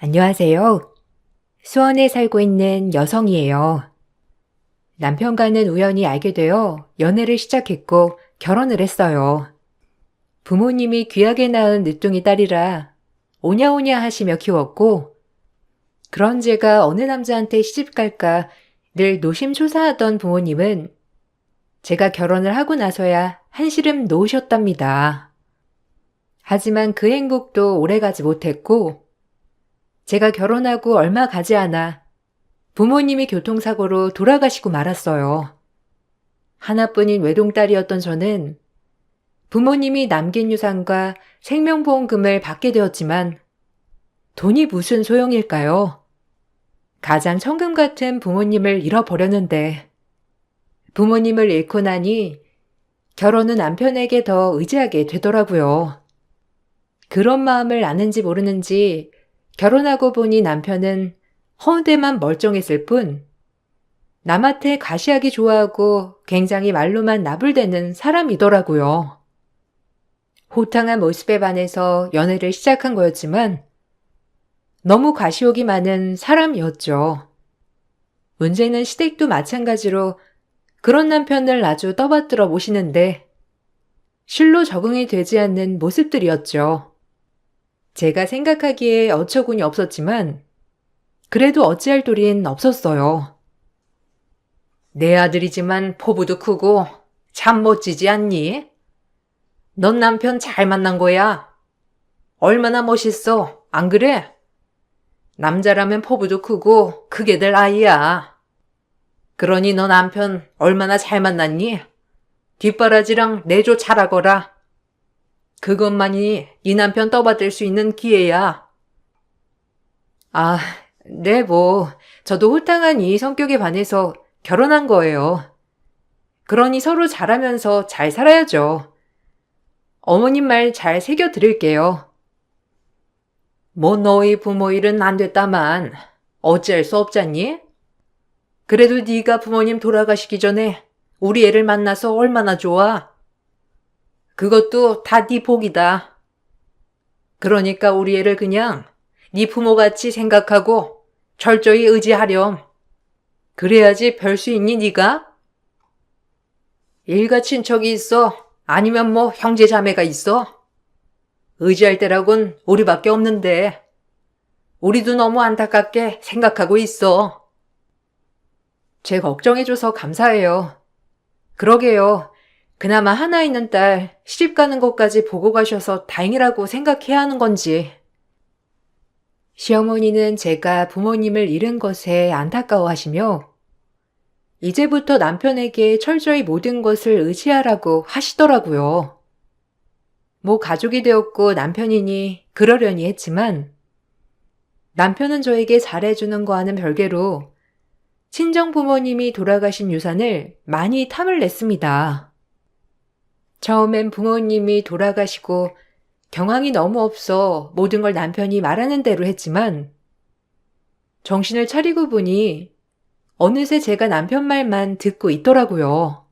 안녕하세요. 수원에 살고 있는 여성이에요. 남편과는 우연히 알게 되어 연애를 시작했고 결혼을 했어요. 부모님이 귀하게 낳은 늦둥이 딸이라 오냐오냐 하시며 키웠고, 그런 제가 어느 남자한테 시집갈까 늘 노심초사하던 부모님은 제가 결혼을 하고 나서야 한시름 놓으셨답니다. 하지만 그 행복도 오래가지 못했고, 제가 결혼하고 얼마 가지 않아 부모님이 교통사고로 돌아가시고 말았어요. 하나뿐인 외동딸이었던 저는 부모님이 남긴 유산과 생명보험금을 받게 되었지만 돈이 무슨 소용일까요? 가장 천금 같은 부모님을 잃어버렸는데, 부모님을 잃고 나니 결혼은 남편에게 더 의지하게 되더라고요. 그런 마음을 아는지 모르는지 결혼하고 보니 남편은 허운대만 멀쩡했을 뿐 남한테 가시하기 좋아하고 굉장히 말로만 나불대는 사람이더라고요. 호탕한 모습에 반해서 연애를 시작한 거였지만 너무 가시욕이 많은 사람이었죠. 문제는 시댁도 마찬가지로 그런 남편을 아주 떠받들어 모시는데 실로 적응이 되지 않는 모습들이었죠. 제가 생각하기에 어처구니 없었지만 그래도 어찌할 도리는 없었어요. 내 아들이지만 포부도 크고 참 멋지지 않니? 넌 남편 잘 만난 거야. 얼마나 멋있어, 안 그래? 남자라면 포부도 크고 크게 될 아이야. 그러니 너 남편 얼마나 잘 만났니? 뒷바라지랑 내조 잘하거라. 그것만이 네 남편 떠받들 수 있는 기회야. 아, 네, 저도 호탕한 이 성격에 반해서 결혼한 거예요. 그러니 서로 잘하면서 잘 살아야죠. 어머님 말 잘 새겨 들을게요. 뭐 너희 부모 일은 안 됐다만 어찌할 수 없잖니? 그래도 네가 부모님 돌아가시기 전에 우리 애를 만나서 얼마나 좋아. 그것도 다 네 복이다. 그러니까 우리 애를 그냥 네 부모같이 생각하고 철저히 의지하렴. 그래야지 별 수 있니 네가? 일가 친척이 있어? 아니면 뭐 형제 자매가 있어? 의지할 때라곤 우리밖에 없는데 우리도 너무 안타깝게 생각하고 있어. 제 걱정해줘서 감사해요. 그러게요. 그나마 하나 있는 딸 시집 가는 것까지 보고 가셔서 다행이라고 생각해야 하는 건지. 시어머니는 제가 부모님을 잃은 것에 안타까워하시며 이제부터 남편에게 철저히 모든 것을 의지하라고 하시더라고요. 뭐 가족이 되었고 남편이니 그러려니 했지만 남편은 저에게 잘해주는 거와는 별개로 친정 부모님이 돌아가신 유산을 많이 탐을 냈습니다. 처음엔 부모님이 돌아가시고 경황이 너무 없어 모든 걸 남편이 말하는 대로 했지만 정신을 차리고 보니 어느새 제가 남편 말만 듣고 있더라고요.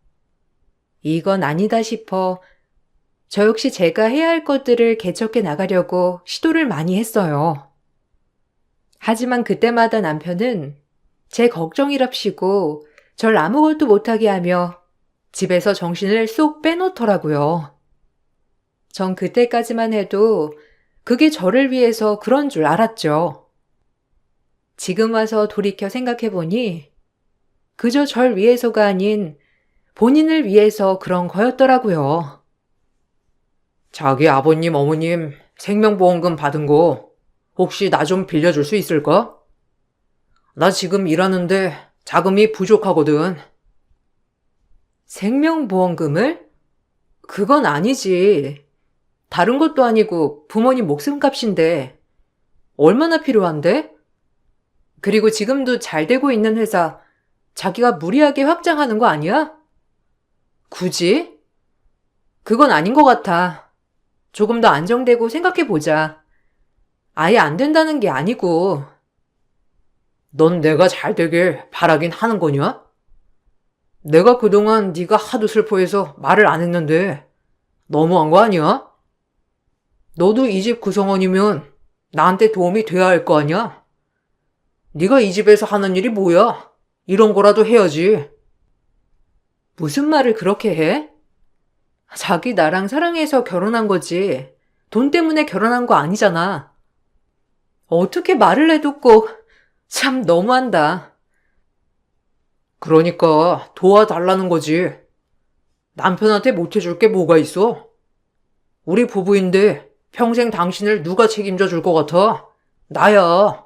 이건 아니다 싶어 저 역시 제가 해야 할 것들을 개척해 나가려고 시도를 많이 했어요. 하지만 그때마다 남편은 제 걱정이랍시고 절 아무것도 못하게 하며 집에서 정신을 쏙 빼놓더라고요. 전 그때까지만 해도 그게 저를 위해서 그런 줄 알았죠. 지금 와서 돌이켜 생각해보니 그저 절 위해서가 아닌 본인을 위해서 그런 거였더라고요. 자기 아버님, 어머님 생명보험금 받은 거 혹시 나 좀 빌려줄 수 있을까? 나 지금 일하는데 자금이 부족하거든. 생명보험금을? 그건 아니지. 다른 것도 아니고 부모님 목숨값인데 얼마나 필요한데? 그리고 지금도 잘 되고 있는 회사 자기가 무리하게 확장하는 거 아니야? 굳이? 그건 아닌 것 같아. 조금 더 안정되고 생각해보자. 아예 안 된다는 게 아니고. 넌 내가 잘 되길 바라긴 하는 거냐? 내가 그동안 네가 하도 슬퍼해서 말을 안 했는데 너무한 거 아니야? 너도 이 집 구성원이면 나한테 도움이 돼야 할 거 아니야? 네가 이 집에서 하는 일이 뭐야? 이런 거라도 해야지. 무슨 말을 그렇게 해? 자기 나랑 사랑해서 결혼한 거지. 돈 때문에 결혼한 거 아니잖아. 어떻게 말을 해도 꼭 참 너무한다. 그러니까 도와달라는 거지. 남편한테 못해줄 게 뭐가 있어? 우리 부부인데 평생 당신을 누가 책임져 줄 것 같아? 나야.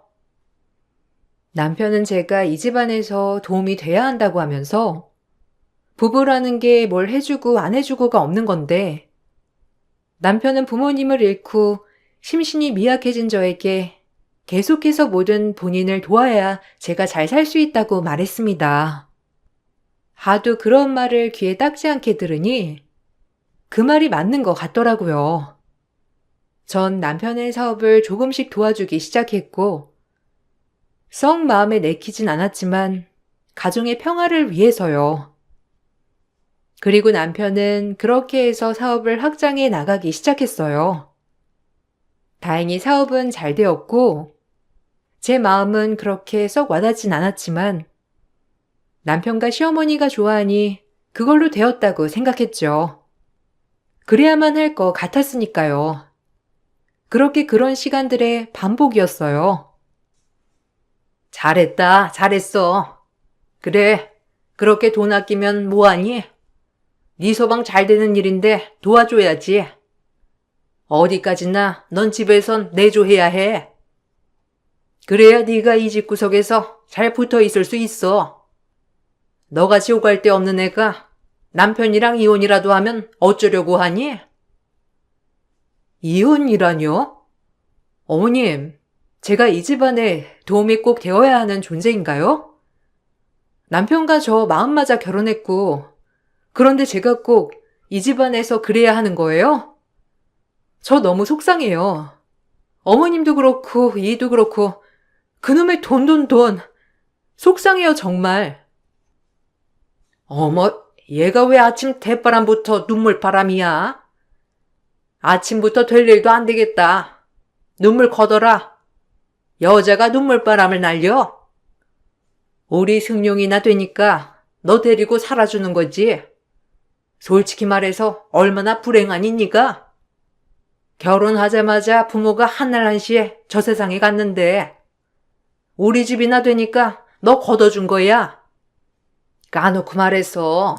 남편은 제가 이 집안에서 도움이 돼야 한다고 하면서 부부라는 게 뭘 해주고 안 해주고가 없는 건데 남편은 부모님을 잃고 심신이 미약해진 저에게 계속해서 모든 본인을 도와야 제가 잘 살 수 있다고 말했습니다. 하도 그런 말을 귀에 닦지 않게 들으니 그 말이 맞는 것 같더라고요. 전 남편의 사업을 조금씩 도와주기 시작했고 썩 마음에 내키진 않았지만 가정의 평화를 위해서요. 그리고 남편은 그렇게 해서 사업을 확장해 나가기 시작했어요. 다행히 사업은 잘 되었고 제 마음은 그렇게 썩 와닿진 않았지만 남편과 시어머니가 좋아하니 그걸로 되었다고 생각했죠. 그래야만 할 것 같았으니까요. 그렇게 그런 시간들의 반복이었어요. 잘했다, 잘했어. 그래, 그렇게 돈 아끼면 뭐하니? 네 서방 잘 되는 일인데 도와줘야지. 어디까지나 넌 집에선 내조해야 해. 그래야 네가 이 집구석에서 잘 붙어 있을 수 있어. 너같이 오갈 데 없는 애가 남편이랑 이혼이라도 하면 어쩌려고 하니? 이혼이라뇨? 어머님, 제가 이 집안에 도움이 꼭 되어야 하는 존재인가요? 남편과 저 마음 맞아 결혼했고, 그런데 제가 꼭 이 집안에서 그래야 하는 거예요? 저 너무 속상해요. 어머님도 그렇고, 이도 그렇고, 그놈의 돈. 속상해요, 정말. 어머, 얘가 왜 아침 대바람부터 눈물바람이야? 아침부터 될 일도 안 되겠다. 눈물 거둬라. 여자가 눈물바람을 날려? 우리 승용이나 되니까 너 데리고 살아주는 거지. 솔직히 말해서 얼마나 불행하니 네가? 결혼하자마자 부모가 한날 한시에 저 세상에 갔는데 우리 집이나 되니까 너 걷어준 거야. 까놓고 말해서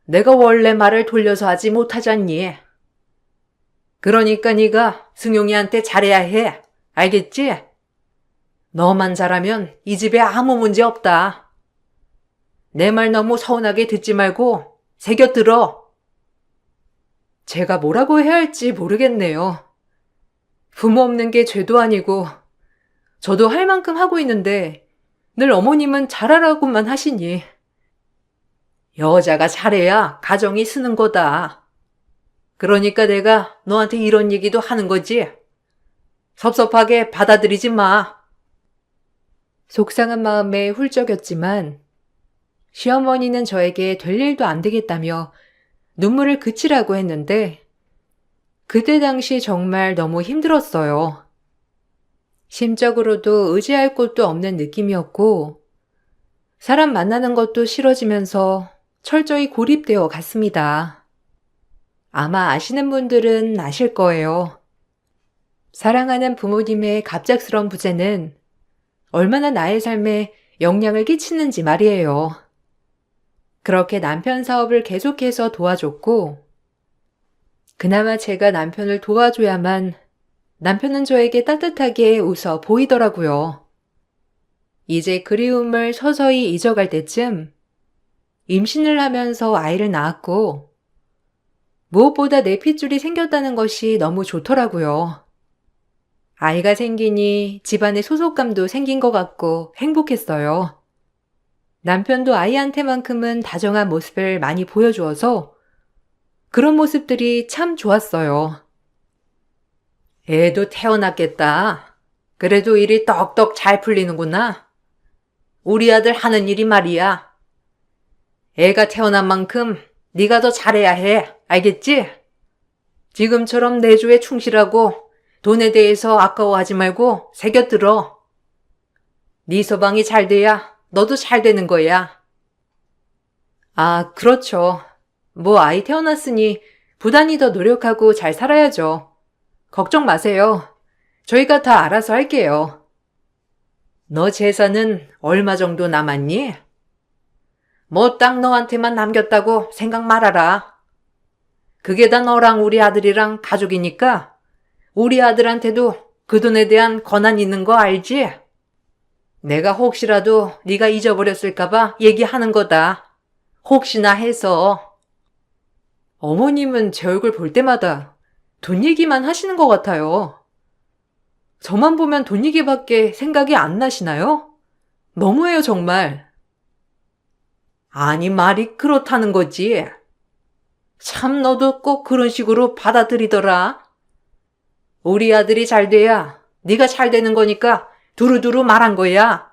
내가 원래 말을 돌려서 하지 못하잖니. 그러니까 네가 승용이한테 잘해야 해. 알겠지? 너만 잘하면 이 집에 아무 문제 없다. 내 말 너무 서운하게 듣지 말고 새겨 들어. 제가 뭐라고 해야 할지 모르겠네요. 부모 없는 게 죄도 아니고 저도 할 만큼 하고 있는데 늘 어머님은 잘하라고만 하시니. 여자가 잘해야 가정이 쓰는 거다. 그러니까 내가 너한테 이런 얘기도 하는 거지. 섭섭하게 받아들이지 마. 속상한 마음에 훌쩍였지만 시어머니는 저에게 될 일도 안 되겠다며 눈물을 그치라고 했는데 그때 당시 정말 너무 힘들었어요. 심적으로도 의지할 곳도 없는 느낌이었고 사람 만나는 것도 싫어지면서 철저히 고립되어 갔습니다. 아마 아시는 분들은 아실 거예요. 사랑하는 부모님의 갑작스런 부재는 얼마나 나의 삶에 영향을 끼치는지 말이에요. 그렇게 남편 사업을 계속해서 도와줬고 그나마 제가 남편을 도와줘야만 남편은 저에게 따뜻하게 웃어 보이더라고요. 이제 그리움을 서서히 잊어갈 때쯤 임신을 하면서 아이를 낳았고 무엇보다 내 핏줄이 생겼다는 것이 너무 좋더라고요. 아이가 생기니 집안에 소속감도 생긴 것 같고 행복했어요. 남편도 아이한테만큼은 다정한 모습을 많이 보여주어서 그런 모습들이 참 좋았어요. 애도 태어났겠다. 그래도 일이 떡떡 잘 풀리는구나. 우리 아들 하는 일이 말이야. 애가 태어난 만큼 네가 더 잘해야 해. 알겠지? 지금처럼 내조에 충실하고 돈에 대해서 아까워하지 말고 새겨들어. 네 서방이 잘 돼야 너도 잘 되는 거야. 아, 그렇죠. 뭐 아이 태어났으니 부단히 더 노력하고 잘 살아야죠. 걱정 마세요. 저희가 다 알아서 할게요. 너 재산은 얼마 정도 남았니? 뭐 딱 너한테만 남겼다고 생각 말아라. 그게 다 너랑 우리 아들이랑 가족이니까 우리 아들한테도 그 돈에 대한 권한 있는 거 알지? 내가 혹시라도 네가 잊어버렸을까봐 얘기하는 거다. 혹시나 해서. 어머님은 제 얼굴 볼 때마다 돈 얘기만 하시는 것 같아요. 저만 보면 돈 얘기밖에 생각이 안 나시나요? 너무해요, 정말. 아니, 말이 그렇다는 거지. 참 너도 꼭 그런 식으로 받아들이더라. 우리 아들이 잘 돼야 네가 잘 되는 거니까 두루두루 말한 거야.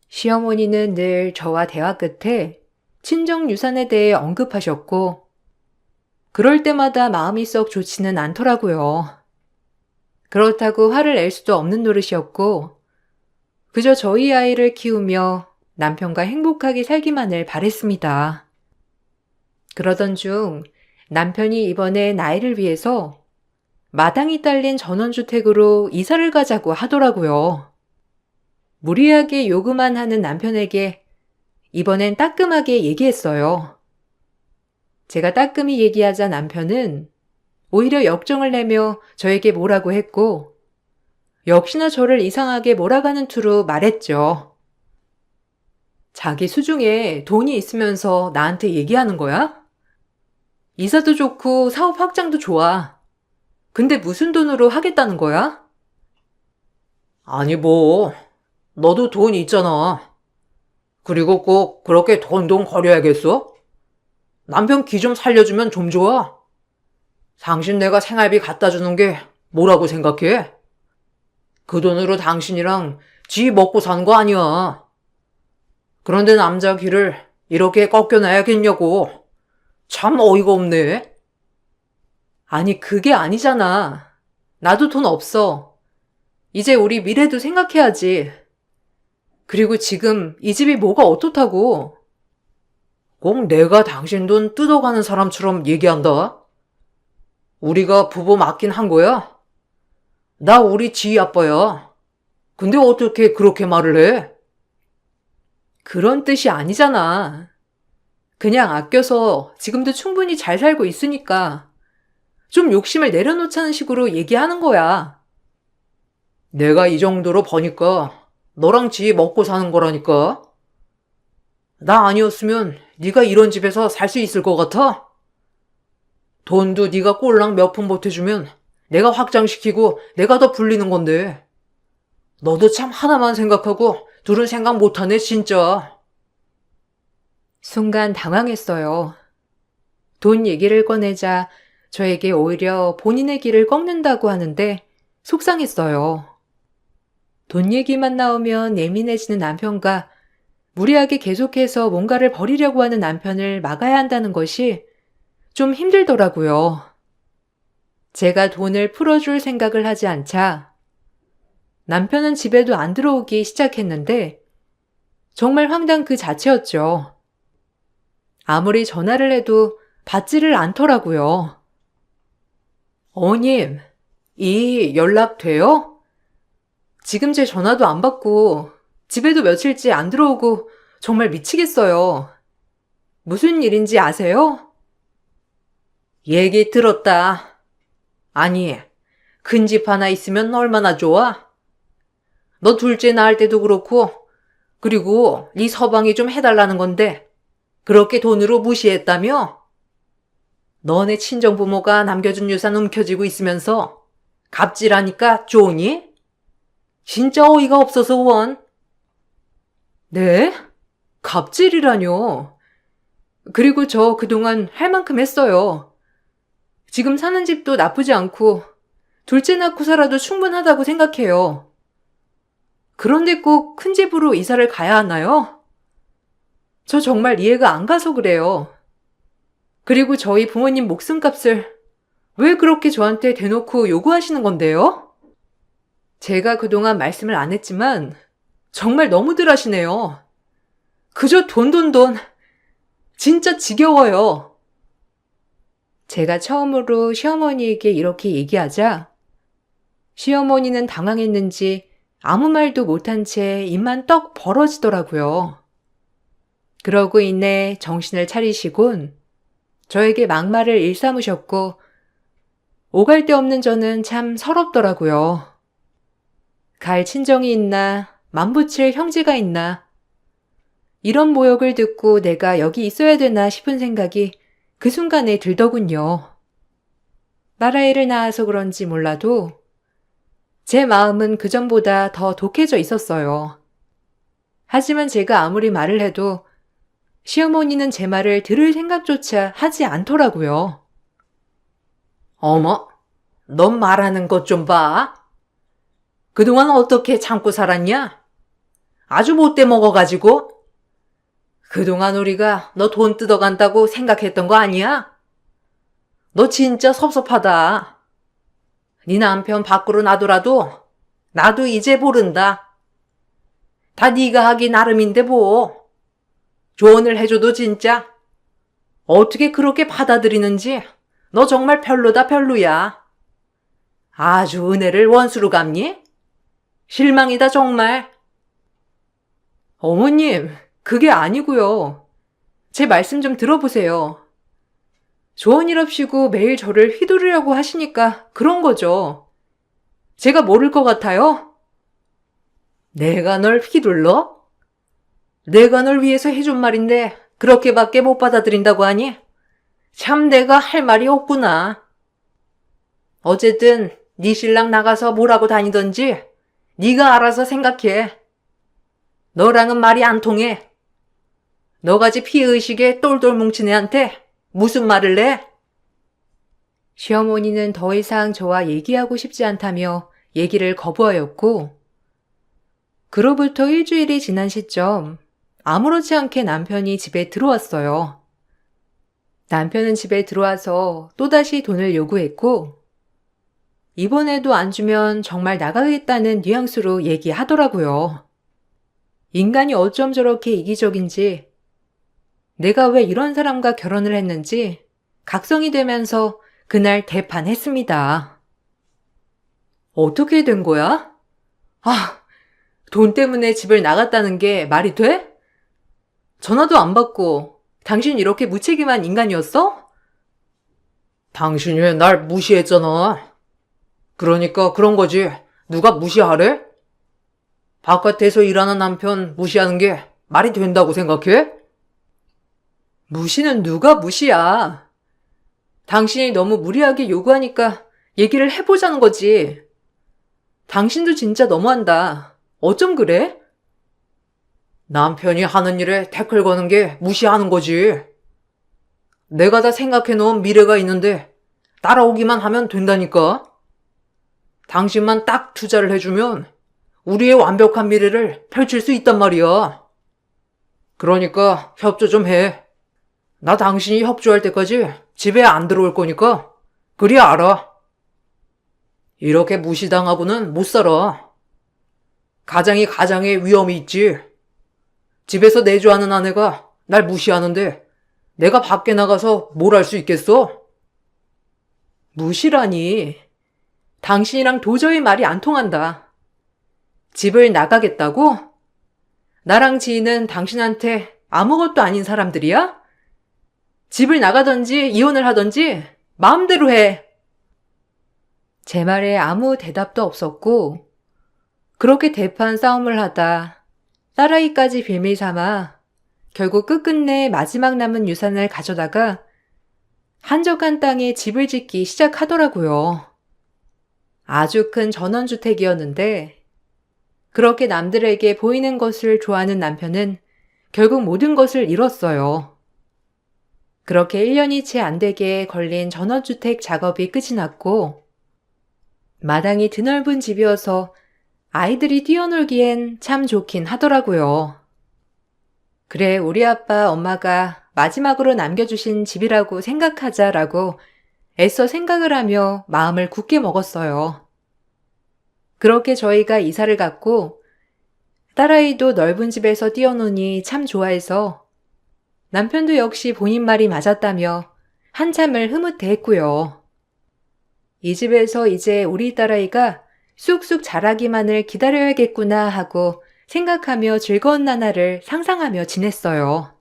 시어머니는 늘 저와 대화 끝에 친정 유산에 대해 언급하셨고 그럴 때마다 마음이 썩 좋지는 않더라고요. 그렇다고 화를 낼 수도 없는 노릇이었고 그저 저희 아이를 키우며 남편과 행복하게 살기만을 바랬습니다. 그러던 중 남편이 이번에 나이를 위해서 마당이 딸린 전원주택으로 이사를 가자고 하더라고요. 무리하게 요구만 하는 남편에게 이번엔 따끔하게 얘기했어요. 제가 따끔히 얘기하자 남편은 오히려 역정을 내며 저에게 뭐라고 했고 역시나 저를 이상하게 몰아가는 투로 말했죠. 자기 수중에 돈이 있으면서 나한테 얘기하는 거야? 이사도 좋고 사업 확장도 좋아. 근데 무슨 돈으로 하겠다는 거야? 아니 뭐 너도 돈 있잖아. 그리고 꼭 그렇게 돈돈 거려야겠어? 남편 기 좀 살려주면 좀 좋아. 당신 내가 생활비 갖다 주는 게 뭐라고 생각해? 그 돈으로 당신이랑 지 먹고 사는 거 아니야. 그런데 남자 귀를 이렇게 꺾여놔야겠냐고. 참 어이가 없네. 아니 그게 아니잖아. 나도 돈 없어. 이제 우리 미래도 생각해야지. 그리고 지금 이 집이 뭐가 어떻다고. 꼭 내가 당신 돈 뜯어가는 사람처럼 얘기한다. 우리가 부부 맞긴 한 거야? 나 우리 지희 아빠야. 근데 어떻게 그렇게 말을 해? 그런 뜻이 아니잖아. 그냥 아껴서 지금도 충분히 잘 살고 있으니까 좀 욕심을 내려놓자는 식으로 얘기하는 거야. 내가 이 정도로 버니까 너랑 지희 먹고 사는 거라니까. 나 아니었으면 네가 이런 집에서 살 수 있을 것 같아? 돈도 네가 꼴랑 몇 푼 보태주면 내가 확장시키고 내가 더 불리는 건데. 너도 참 하나만 생각하고 둘은 생각 못하네 진짜. 순간 당황했어요. 돈 얘기를 꺼내자 저에게 오히려 본인의 길을 꺾는다고 하는데 속상했어요. 돈 얘기만 나오면 예민해지는 남편과 무리하게 계속해서 뭔가를 버리려고 하는 남편을 막아야 한다는 것이 좀 힘들더라고요. 제가 돈을 풀어줄 생각을 하지 않자 남편은 집에도 안 들어오기 시작했는데 정말 황당 그 자체였죠. 아무리 전화를 해도 받지를 않더라고요. 어머님, 이 연락 돼요? 지금 제 전화도 안 받고 집에도 며칠째 안 들어오고 정말 미치겠어요. 무슨 일인지 아세요? 얘기 들었다. 아니, 큰 집 하나 있으면 얼마나 좋아? 너 둘째 낳을 때도 그렇고 그리고 네 서방이 좀 해달라는 건데 그렇게 돈으로 무시했다며? 너네 친정부모가 남겨준 유산 움켜쥐고 있으면서 갑질하니까 좋으니? 진짜 어이가 없어서 원. 네? 갑질이라뇨. 그리고 저 그동안 할 만큼 했어요. 지금 사는 집도 나쁘지 않고 둘째 낳고 살아도 충분하다고 생각해요. 그런데 꼭 큰 집으로 이사를 가야 하나요? 저 정말 이해가 안 가서 그래요. 그리고 저희 부모님 목숨값을 왜 그렇게 저한테 대놓고 요구하시는 건데요? 제가 그동안 말씀을 안 했지만 정말 너무들 하시네요. 그저 돈, 돈, 돈. 진짜 지겨워요. 제가 처음으로 시어머니에게 이렇게 얘기하자 시어머니는 당황했는지 아무 말도 못한 채 입만 떡 벌어지더라고요. 그러고 이내 정신을 차리시곤 저에게 막말을 일삼으셨고 오갈 데 없는 저는 참 서럽더라고요. 갈 친정이 있나 만붙일 형제가 있나 이런 모욕을 듣고 내가 여기 있어야 되나 싶은 생각이 그 순간에 들더군요. 딸아이를 낳아서 그런지 몰라도 제 마음은 그전보다 더 독해져 있었어요. 하지만 제가 아무리 말을 해도 시어머니는 제 말을 들을 생각조차 하지 않더라고요. 어머, 넌 말하는 것 좀 봐. 그동안 어떻게 참고 살았냐? 아주 못돼 먹어가지고. 그동안 우리가 너 돈 뜯어간다고 생각했던 거 아니야? 너 진짜 섭섭하다. 네 남편 밖으로 놔두라도 나도 이제 모른다. 다 네가 하기 나름인데 뭐. 조언을 해줘도 진짜 어떻게 그렇게 받아들이는지 너 정말 별로다 별로야. 아주 은혜를 원수로 갚니? 실망이다 정말. 어머님, 그게 아니고요. 제 말씀 좀 들어보세요. 좋은 일 없이고 매일 저를 휘두르려고 하시니까 그런 거죠. 제가 모를 것 같아요? 내가 널 휘둘러? 내가 널 위해서 해준 말인데 그렇게밖에 못 받아들인다고 하니? 참 내가 할 말이 없구나. 어쨌든 네 신랑 나가서 뭐라고 다니던지 네가 알아서 생각해. 너랑은 말이 안 통해. 너같이 피해의식에 똘똘 뭉친 애한테 무슨 말을 해? 시어머니는 더 이상 저와 얘기하고 싶지 않다며 얘기를 거부하였고 그로부터 일주일이 지난 시점 아무렇지 않게 남편이 집에 들어왔어요. 남편은 집에 들어와서 또다시 돈을 요구했고 이번에도 안 주면 정말 나가겠다는 뉘앙스로 얘기하더라고요. 인간이 어쩜 저렇게 이기적인지 내가 왜 이런 사람과 결혼을 했는지 각성이 되면서 그날 대판했습니다. 어떻게 된 거야? 아, 돈 때문에 집을 나갔다는 게 말이 돼? 전화도 안 받고 당신 이렇게 무책임한 인간이었어? 당신이 왜 날 무시했잖아. 그러니까 그런 거지. 누가 무시하래? 바깥에서 일하는 남편 무시하는 게 말이 된다고 생각해? 무시는 누가 무시야. 당신이 너무 무리하게 요구하니까 얘기를 해보자는 거지. 당신도 진짜 너무한다. 어쩜 그래? 남편이 하는 일에 태클 거는 게 무시하는 거지. 내가 다 생각해 놓은 미래가 있는데 따라오기만 하면 된다니까. 당신만 딱 투자를 해주면 우리의 완벽한 미래를 펼칠 수 있단 말이야. 그러니까 협조 좀 해. 나 당신이 협조할 때까지 집에 안 들어올 거니까 그리 알아. 이렇게 무시당하고는 못 살아. 가장이 가장의 위험이 있지. 집에서 내조하는 아내가 날 무시하는데 내가 밖에 나가서 뭘 할 수 있겠어? 무시라니. 당신이랑 도저히 말이 안 통한다. 집을 나가겠다고? 나랑 지인은 당신한테 아무것도 아닌 사람들이야? 집을 나가든지 이혼을 하든지 마음대로 해. 제 말에 아무 대답도 없었고 그렇게 대판 싸움을 하다 딸아이까지 빌미 삼아 결국 끝끝내 마지막 남은 유산을 가져다가 한적한 땅에 집을 짓기 시작하더라고요. 아주 큰 전원주택이었는데 그렇게 남들에게 보이는 것을 좋아하는 남편은 결국 모든 것을 잃었어요. 그렇게 1년이 채 안 되게 걸린 전원주택 작업이 끝이 났고 마당이 드넓은 집이어서 아이들이 뛰어놀기엔 참 좋긴 하더라고요. 그래, 우리 아빠, 엄마가 마지막으로 남겨주신 집이라고 생각하자라고 애써 생각을 하며 마음을 굳게 먹었어요. 그렇게 저희가 이사를 갔고 딸아이도 넓은 집에서 뛰어노니 참 좋아해서 남편도 역시 본인 말이 맞았다며 한참을 흐뭇해했고요. 이 집에서 이제 우리 딸아이가 쑥쑥 자라기만을 기다려야겠구나 하고 생각하며 즐거운 나날을 상상하며 지냈어요.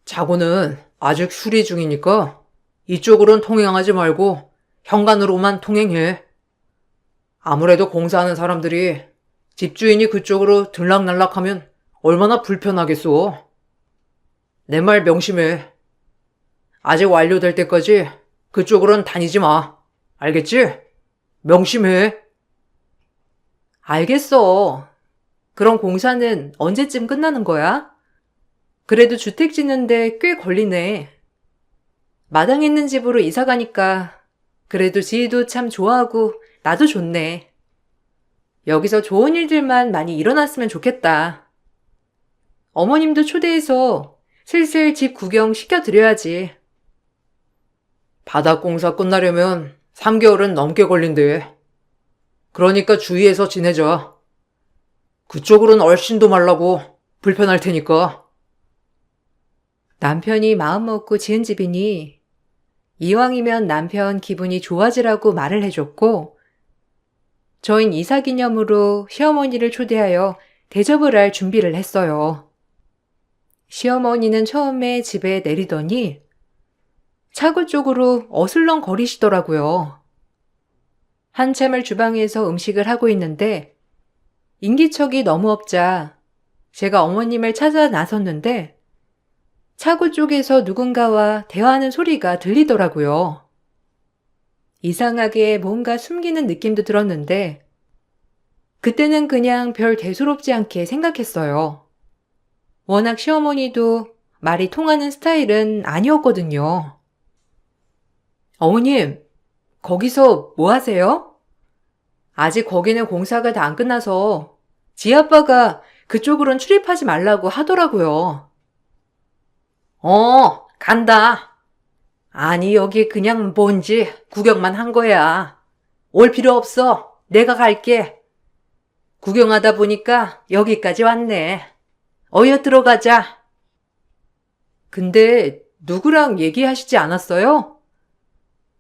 자고는 아직 수리 중이니까 이쪽으론 통행하지 말고 현관으로만 통행해. 아무래도 공사하는 사람들이 집주인이 그쪽으로 들락날락하면 얼마나 불편하겠어. 내 말 명심해. 아직 완료될 때까지 그쪽으론 다니지 마. 알겠지? 명심해. 알겠어. 그럼 공사는 언제쯤 끝나는 거야? 그래도 주택 짓는데 꽤 걸리네. 마당 있는 집으로 이사 가니까 그래도 지희도 참 좋아하고 나도 좋네. 여기서 좋은 일들만 많이 일어났으면 좋겠다. 어머님도 초대해서 슬슬 집 구경 시켜드려야지. 바닥 공사 끝나려면 3개월은 넘게 걸린대. 그러니까 주의해서 지내자. 그쪽으로는 얼씬도 말라고 불편할 테니까. 남편이 마음먹고 지은 집이니 이왕이면 남편 기분이 좋아지라고 말을 해줬고 저흰 이사 기념으로 시어머니를 초대하여 대접을 할 준비를 했어요. 시어머니는 처음에 집에 내리더니 차고 쪽으로 어슬렁거리시더라고요. 한참을 주방에서 음식을 하고 있는데 인기척이 너무 없자 제가 어머님을 찾아 나섰는데 차고 쪽에서 누군가와 대화하는 소리가 들리더라고요. 이상하게 뭔가 숨기는 느낌도 들었는데 그때는 그냥 별 대수롭지 않게 생각했어요. 워낙 시어머니도 말이 통하는 스타일은 아니었거든요. 어머님, 거기서 뭐 하세요? 아직 거기는 공사가 다 안 끝나서 지아빠가 그쪽으론 출입하지 말라고 하더라고요. 간다. 아니, 여기 그냥 뭔지 구경만 한 거야. 올 필요 없어. 내가 갈게. 구경하다 보니까 여기까지 왔네. 어여 들어가자. 근데 누구랑 얘기하시지 않았어요?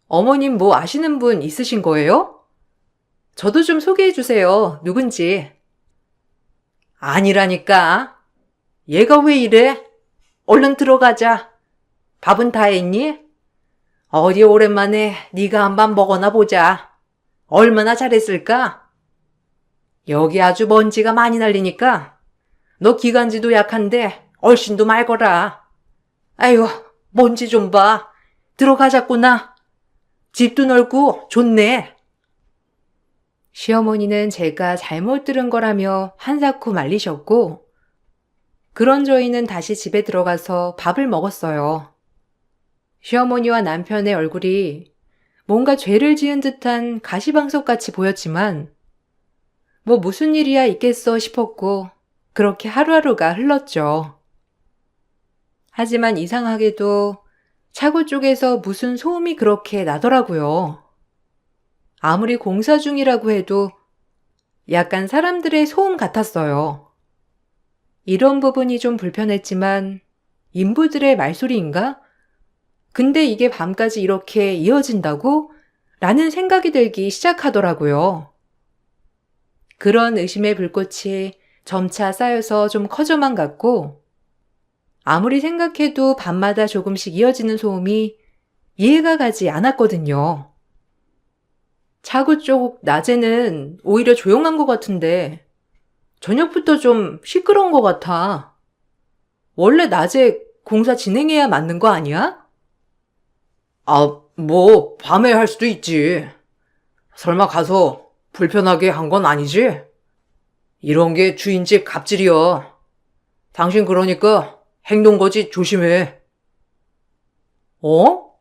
어머님 뭐 아시는 분 있으신 거예요? 저도 좀 소개해 주세요. 누군지. 아니라니까. 얘가 왜 이래? 얼른 들어가자. 밥은 다 했니? 어디 오랜만에 네가 한 밥 먹어나 보자. 얼마나 잘했을까? 여기 아주 먼지가 많이 날리니까 너 기관지도 약한데 얼씬도 말거라. 아유, 먼지 좀 봐. 들어가자꾸나. 집도 넓고 좋네. 시어머니는 제가 잘못 들은 거라며 한사코 말리셨고 그런 저희는 다시 집에 들어가서 밥을 먹었어요. 시어머니와 남편의 얼굴이 뭔가 죄를 지은 듯한 가시방석같이 보였지만 뭐 무슨 일이야 있겠어 싶었고 그렇게 하루하루가 흘렀죠. 하지만 이상하게도 차고 쪽에서 무슨 소음이 그렇게 나더라고요. 아무리 공사 중이라고 해도 약간 사람들의 소음 같았어요. 이런 부분이 좀 불편했지만 인부들의 말소리인가? 근데 이게 밤까지 이렇게 이어진다고? 라는 생각이 들기 시작하더라고요. 그런 의심의 불꽃이 점차 쌓여서 좀 커져만 갔고 아무리 생각해도 밤마다 조금씩 이어지는 소음이 이해가 가지 않았거든요. 차고 쪽 낮에는 오히려 조용한 것 같은데 저녁부터 좀 시끄러운 것 같아. 원래 낮에 공사 진행해야 맞는 거 아니야? 뭐 밤에 할 수도 있지. 설마 가서 불편하게 한 건 아니지? 이런 게 주인집 갑질이야. 당신 그러니까 행동거지 조심해.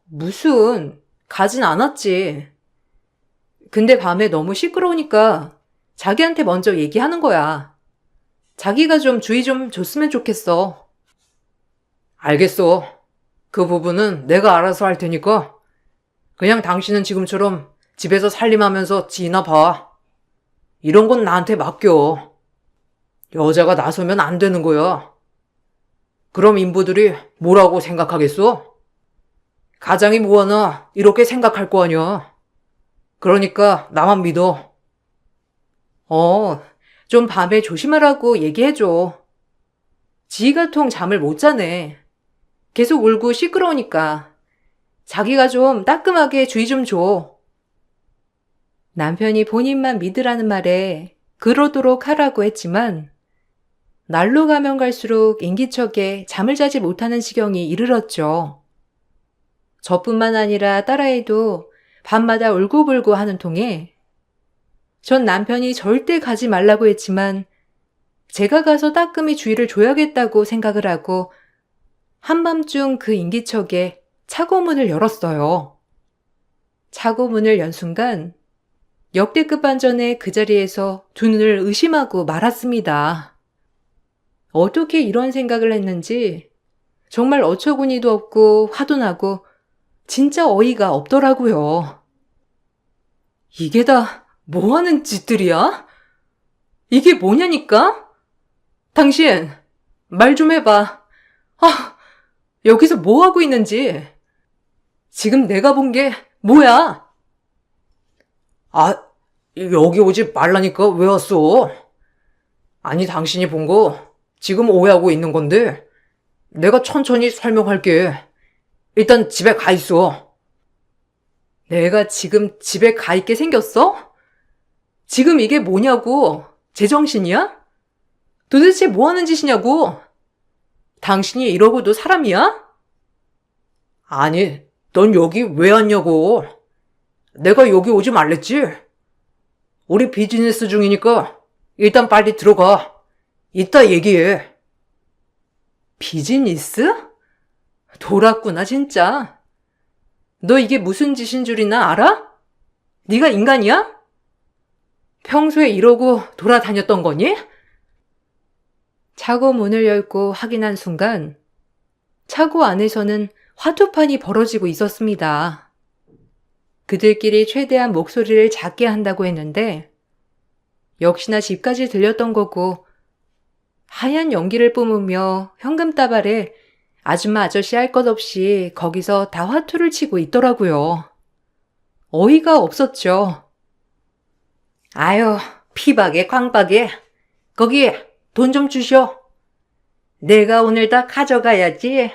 무슨 가진 않았지. 근데 밤에 너무 시끄러우니까 자기한테 먼저 얘기하는 거야. 자기가 좀 주의 좀 줬으면 좋겠어. 알겠어. 그 부분은 내가 알아서 할 테니까 그냥 당신은 지금처럼 집에서 살림하면서 지나 봐. 이런 건 나한테 맡겨. 여자가 나서면 안 되는 거야. 그럼 인부들이 뭐라고 생각하겠어? 가장이 뭐하나 이렇게 생각할 거 아니야. 그러니까 나만 믿어. 좀 밤에 조심하라고 얘기해줘. 지희가 통 잠을 못 자네. 계속 울고 시끄러우니까. 자기가 좀 따끔하게 주의 좀 줘. 남편이 본인만 믿으라는 말에 그러도록 하라고 했지만 날로 가면 갈수록 인기척에 잠을 자지 못하는 지경이 이르렀죠. 저뿐만 아니라 딸아이도 밤마다 울고불고 하는 통에 전 남편이 절대 가지 말라고 했지만 제가 가서 따끔히 주의를 줘야겠다고 생각을 하고 한밤중 그 인기척에 차고문을 열었어요. 차고문을 연 순간 역대급 반전에 그 자리에서 두 눈을 의심하고 말았습니다. 어떻게 이런 생각을 했는지 정말 어처구니도 없고 화도 나고 진짜 어이가 없더라고요. 이게 다 뭐 하는 짓들이야? 이게 뭐냐니까? 당신, 말 좀 해봐. 여기서 뭐 하고 있는지. 지금 내가 본 게 뭐야? 여기 오지 말라니까 왜 왔어? 아니, 당신이 본 거 지금 오해하고 있는 건데 내가 천천히 설명할게. 일단 집에 가 있어. 내가 지금 집에 가 있게 생겼어? 지금 이게 뭐냐고? 제정신이야? 도대체 뭐 하는 짓이냐고? 당신이 이러고도 사람이야? 아니, 넌 여기 왜 왔냐고. 내가 여기 오지 말랬지? 우리 비즈니스 중이니까 일단 빨리 들어가. 이따 얘기해. 비즈니스? 돌았구나 진짜. 너 이게 무슨 짓인 줄이나 알아? 네가 인간이야? 평소에 이러고 돌아다녔던 거니? 차고 문을 열고 확인한 순간 차고 안에서는 화투판이 벌어지고 있었습니다. 그들끼리 최대한 목소리를 작게 한다고 했는데 역시나 집까지 들렸던 거고 하얀 연기를 뿜으며 현금다발에 아줌마 아저씨 할 것 없이 거기서 다 화투를 치고 있더라고요. 어이가 없었죠. 아유, 피박에 광박에. 거기 돈 좀 주셔. 내가 오늘 다 가져가야지.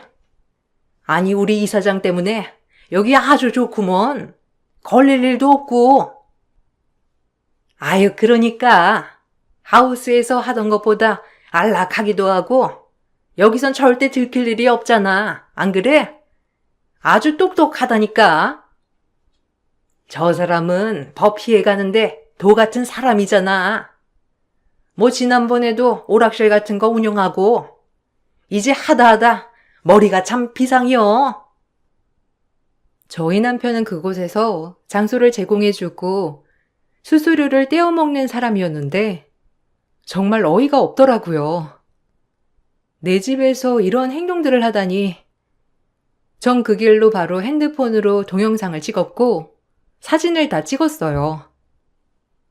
아니, 우리 이사장 때문에 여기 아주 좋구먼. 걸릴 일도 없고. 아유, 그러니까 하우스에서 하던 것보다 안락하기도 하고 여기선 절대 들킬 일이 없잖아. 안 그래? 아주 똑똑하다니까. 저 사람은 법 피해가는데 도 같은 사람이잖아. 뭐 지난번에도 오락실 같은 거 운영하고 이제 하다 머리가 참 비상이여. 저희 남편은 그곳에서 장소를 제공해주고 수수료를 떼어먹는 사람이었는데 정말 어이가 없더라고요. 내 집에서 이런 행동들을 하다니. 전 그 길로 바로 핸드폰으로 동영상을 찍었고 사진을 다 찍었어요.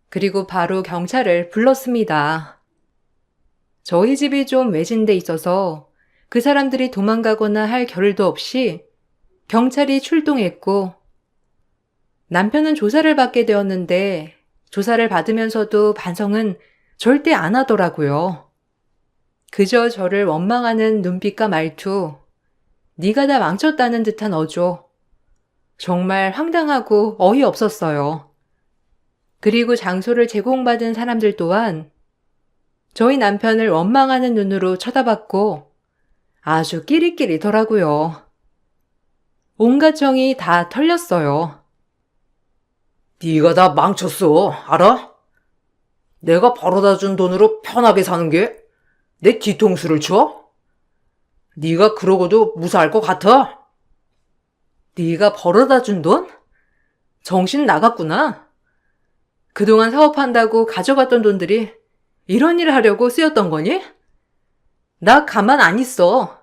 그리고 바로 경찰을 불렀습니다. 저희 집이 좀 외진데 있어서 그 사람들이 도망가거나 할 겨를도 없이 경찰이 출동했고 남편은 조사를 받게 되었는데 조사를 받으면서도 반성은 절대 안 하더라고요. 그저 저를 원망하는 눈빛과 말투, 네가 다 망쳤다는 듯한 어조. 정말 황당하고 어이없었어요. 그리고 장소를 제공받은 사람들 또한 저희 남편을 원망하는 눈으로 쳐다봤고 아주 끼리끼리더라고요. 온갖 정이 다 털렸어요. 네가 다 망쳤어. 알아? 내가 벌어다 준 돈으로 편하게 사는 게 내 뒤통수를 쳐? 네가 그러고도 무사할 것 같아? 네가 벌어다 준 돈? 정신 나갔구나. 그동안 사업한다고 가져갔던 돈들이 이런 일을 하려고 쓰였던 거니? 나 가만 안 있어.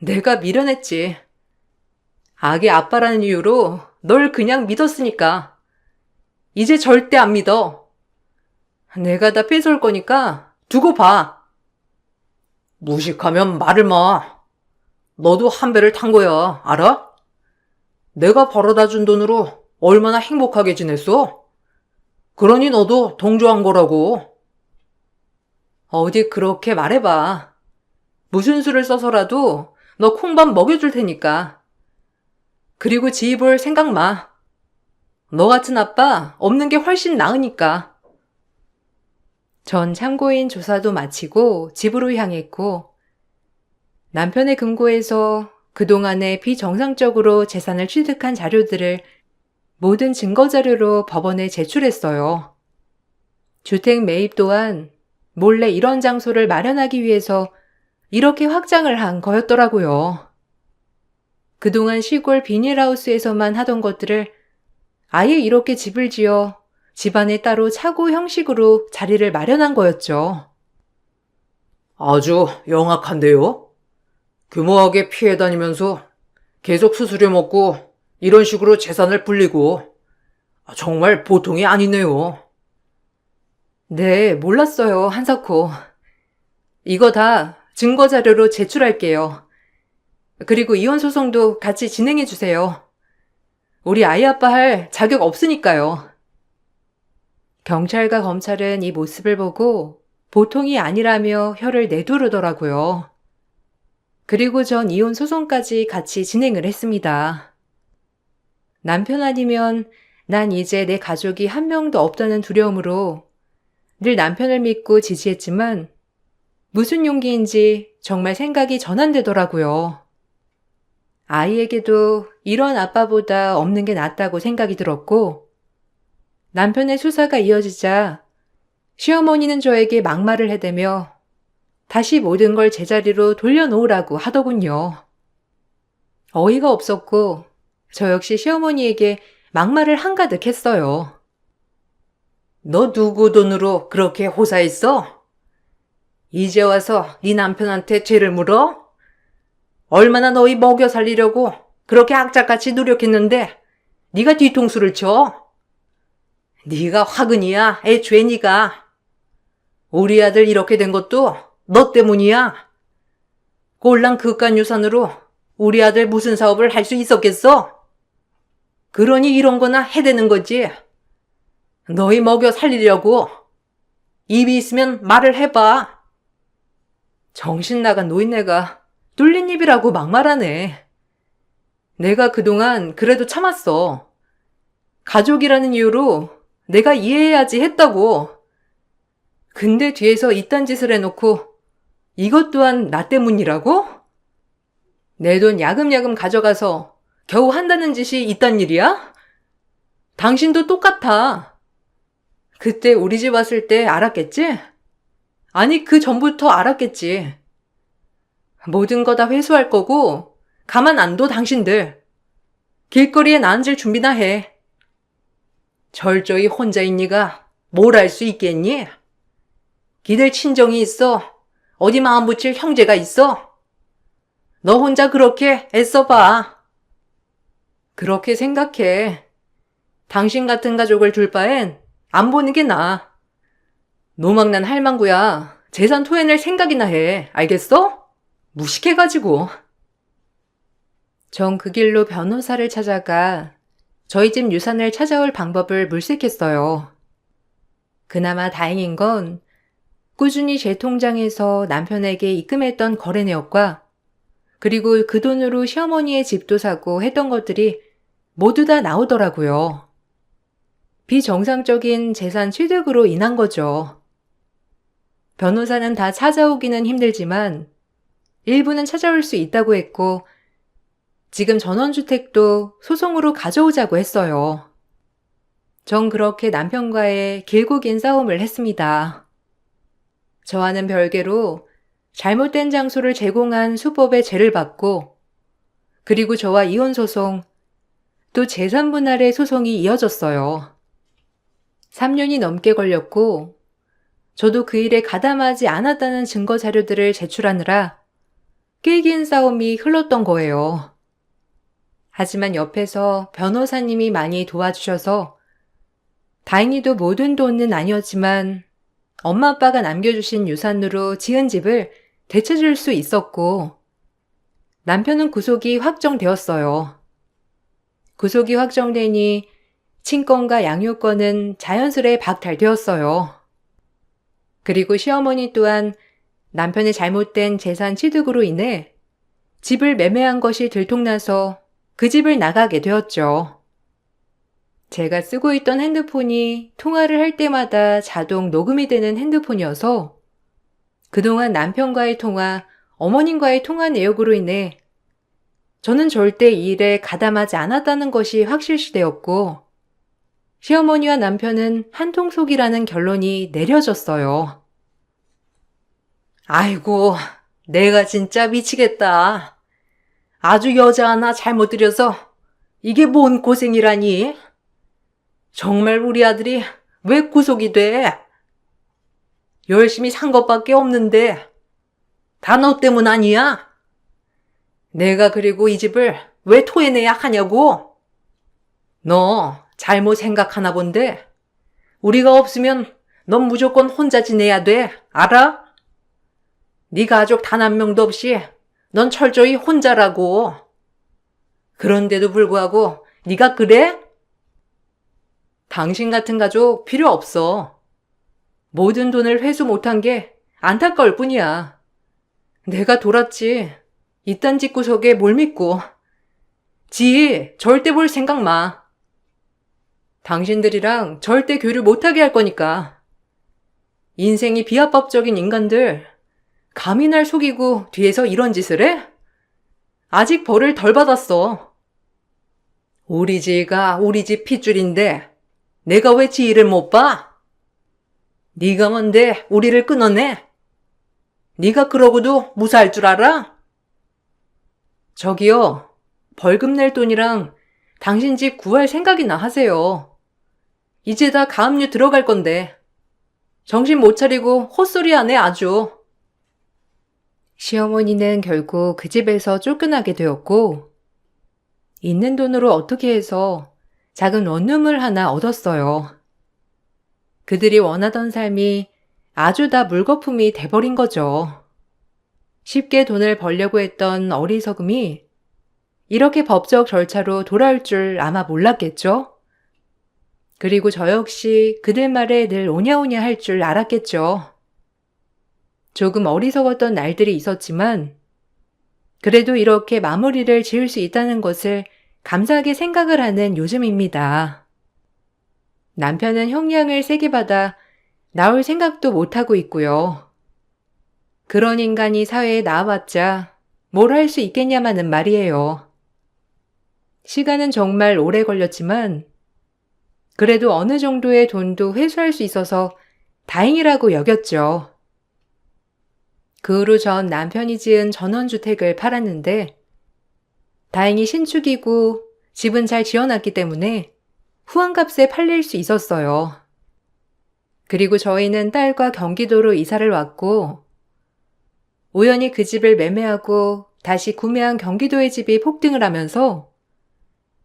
내가 미련했지. 아기 아빠라는 이유로 널 그냥 믿었으니까. 이제 절대 안 믿어. 내가 다 뺏어올 거니까 두고 봐. 무식하면 말을 마. 너도 한 배를 탄 거야, 알아? 내가 벌어다 준 돈으로 얼마나 행복하게 지냈어? 그러니 너도 동조한 거라고. 어디 그렇게 말해봐. 무슨 수를 써서라도 너 콩밥 먹여줄 테니까. 그리고 지희 볼 생각 마. 너 같은 아빠 없는 게 훨씬 나으니까. 전 참고인 조사도 마치고 집으로 향했고, 남편의 금고에서 그동안에 비정상적으로 재산을 취득한 자료들을 모든 증거 자료로 법원에 제출했어요. 주택 매입 또한 몰래 이런 장소를 마련하기 위해서 이렇게 확장을 한 거였더라고요. 그동안 시골 비닐하우스에서만 하던 것들을 아예 이렇게 집을 지어 집안에 따로 차고 형식으로 자리를 마련한 거였죠. 아주 영악한데요? 규모하게 피해 다니면서 계속 수수료 먹고 이런 식으로 재산을 불리고 정말 보통이 아니네요. 네, 몰랐어요, 한사코. 이거 다 증거 자료로 제출할게요. 그리고 이혼 소송도 같이 진행해 주세요. 우리 아이 아빠 할 자격 없으니까요. 경찰과 검찰은 이 모습을 보고 보통이 아니라며 혀를 내두르더라고요. 그리고 전 이혼 소송까지 같이 진행을 했습니다. 남편 아니면 난 이제 내 가족이 한 명도 없다는 두려움으로 늘 남편을 믿고 지지했지만 무슨 용기인지 정말 생각이 전환되더라고요. 아이에게도 이런 아빠보다 없는 게 낫다고 생각이 들었고, 남편의 수사가 이어지자 시어머니는 저에게 막말을 해대며 다시 모든 걸 제자리로 돌려놓으라고 하더군요. 어이가 없었고 저 역시 시어머니에게 막말을 한가득 했어요. 너 누구 돈으로 그렇게 호사했어? 이제 와서 네 남편한테 죄를 물어? 얼마나 너희 먹여 살리려고 그렇게 악착같이 노력했는데 네가 뒤통수를 쳐? 네가 화근이야, 애초에 네가. 우리 아들 이렇게 된 것도 너 때문이야. 꼴랑 그깟 유산으로 우리 아들 무슨 사업을 할 수 있었겠어? 그러니 이런 거나 해대는 거지. 너희 먹여 살리려고. 입이 있으면 말을 해봐. 정신 나간 노인네가 뚫린 입이라고 막말하네. 내가 그동안 그래도 참았어. 가족이라는 이유로 내가 이해해야지 했다고. 근데 뒤에서 이딴 짓을 해놓고 이것 또한 나 때문이라고? 내 돈 야금야금 가져가서 겨우 한다는 짓이 이딴 일이야? 당신도 똑같아. 그때 우리 집 왔을 때 알았겠지? 아니, 그 전부터 알았겠지. 모든 거 다 회수할 거고 가만 안 둬 당신들. 길거리에 나앉을 준비나 해. 절저히 혼자인 네가 뭘 할 수 있겠니? 기들 친정이 있어. 어디 마음 붙일 형제가 있어. 너 혼자 그렇게 애써봐. 그렇게 생각해. 당신 같은 가족을 둘 바엔 안 보는 게 나아. 노망난 할망구야. 재산 토해낼 생각이나 해. 알겠어? 무식해가지고. 전 그 길로 변호사를 찾아가 저희 집 유산을 찾아올 방법을 물색했어요. 그나마 다행인 건 꾸준히 제 통장에서 남편에게 입금했던 거래 내역과 그리고 그 돈으로 시어머니의 집도 사고 했던 것들이 모두 다 나오더라고요. 비정상적인 재산 취득으로 인한 거죠. 변호사는 다 찾아오기는 힘들지만 일부는 찾아올 수 있다고 했고 지금 전원주택도 소송으로 가져오자고 했어요. 전 그렇게 남편과의 길고 긴 싸움을 했습니다. 저와는 별개로 잘못된 장소를 제공한 수법의 죄를 받고 그리고 저와 이혼소송 또 재산분할의 소송이 이어졌어요. 3년이 넘게 걸렸고 저도 그 일에 가담하지 않았다는 증거 자료들을 제출하느라 꽤 긴 싸움이 흘렀던 거예요. 하지만 옆에서 변호사님이 많이 도와주셔서 다행히도 모든 돈은 아니었지만 엄마 아빠가 남겨주신 유산으로 지은 집을 되찾을 수 있었고 남편은 구속이 확정되었어요. 구속이 확정되니 친권과 양육권은 자연스레 박탈되었어요. 그리고 시어머니 또한 남편의 잘못된 재산 취득으로 인해 집을 매매한 것이 들통나서 그 집을 나가게 되었죠. 제가 쓰고 있던 핸드폰이 통화를 할 때마다 자동 녹음이 되는 핸드폰이어서 그동안 남편과의 통화, 어머님과의 통화 내역으로 인해 저는 절대 이 일에 가담하지 않았다는 것이 확실시되었고 시어머니와 남편은 한통속이라는 결론이 내려졌어요. 아이고, 내가 진짜 미치겠다. 아주 여자 하나 잘못 들여서 이게 뭔 고생이라니? 정말 우리 아들이 왜 구속이 돼? 열심히 산 것밖에 없는데 다 너 때문 아니야? 내가 그리고 이 집을 왜 토해내야 하냐고? 너 잘못 생각하나 본데 우리가 없으면 넌 무조건 혼자 지내야 돼. 알아? 네 가족 단 한 명도 없이 넌 철저히 혼자라고. 그런데도 불구하고 네가 그래? 당신 같은 가족 필요 없어. 모든 돈을 회수 못한 게 안타까울 뿐이야. 내가 돌았지. 이딴 집구석에 뭘 믿고. 지 절대 볼 생각 마. 당신들이랑 절대 교류 못하게 할 거니까. 인생이 비합법적인 인간들 감히 날 속이고 뒤에서 이런 짓을 해? 아직 벌을 덜 받았어. 우리 지가 우리 집 핏줄인데 내가 왜 지 일을 못 봐? 네가 뭔데 우리를 끊어내? 네가 그러고도 무사할 줄 알아? 저기요, 벌금 낼 돈이랑 당신 집 구할 생각이나 하세요. 이제 다 가압류 들어갈 건데 정신 못 차리고 헛소리 하네 아주. 시어머니는 결국 그 집에서 쫓겨나게 되었고 있는 돈으로 어떻게 해서 작은 원룸을 하나 얻었어요. 그들이 원하던 삶이 아주 다 물거품이 돼버린 거죠. 쉽게 돈을 벌려고 했던 어리석음이 이렇게 법적 절차로 돌아올 줄 아마 몰랐겠죠? 그리고 저 역시 그들 말에 늘 오냐오냐 할 줄 알았겠죠. 조금 어리석었던 날들이 있었지만 그래도 이렇게 마무리를 지을 수 있다는 것을 감사하게 생각을 하는 요즘입니다. 남편은 형량을 세게 받아 나올 생각도 못하고 있고요. 그런 인간이 사회에 나와봤자 뭘 할 수 있겠냐마는 말이에요. 시간은 정말 오래 걸렸지만 그래도 어느 정도의 돈도 회수할 수 있어서 다행이라고 여겼죠. 그 후로 전 남편이 지은 전원주택을 팔았는데 다행히 신축이고 집은 잘 지어놨기 때문에 후한값에 팔릴 수 있었어요. 그리고 저희는 딸과 경기도로 이사를 왔고 우연히 그 집을 매매하고 다시 구매한 경기도의 집이 폭등을 하면서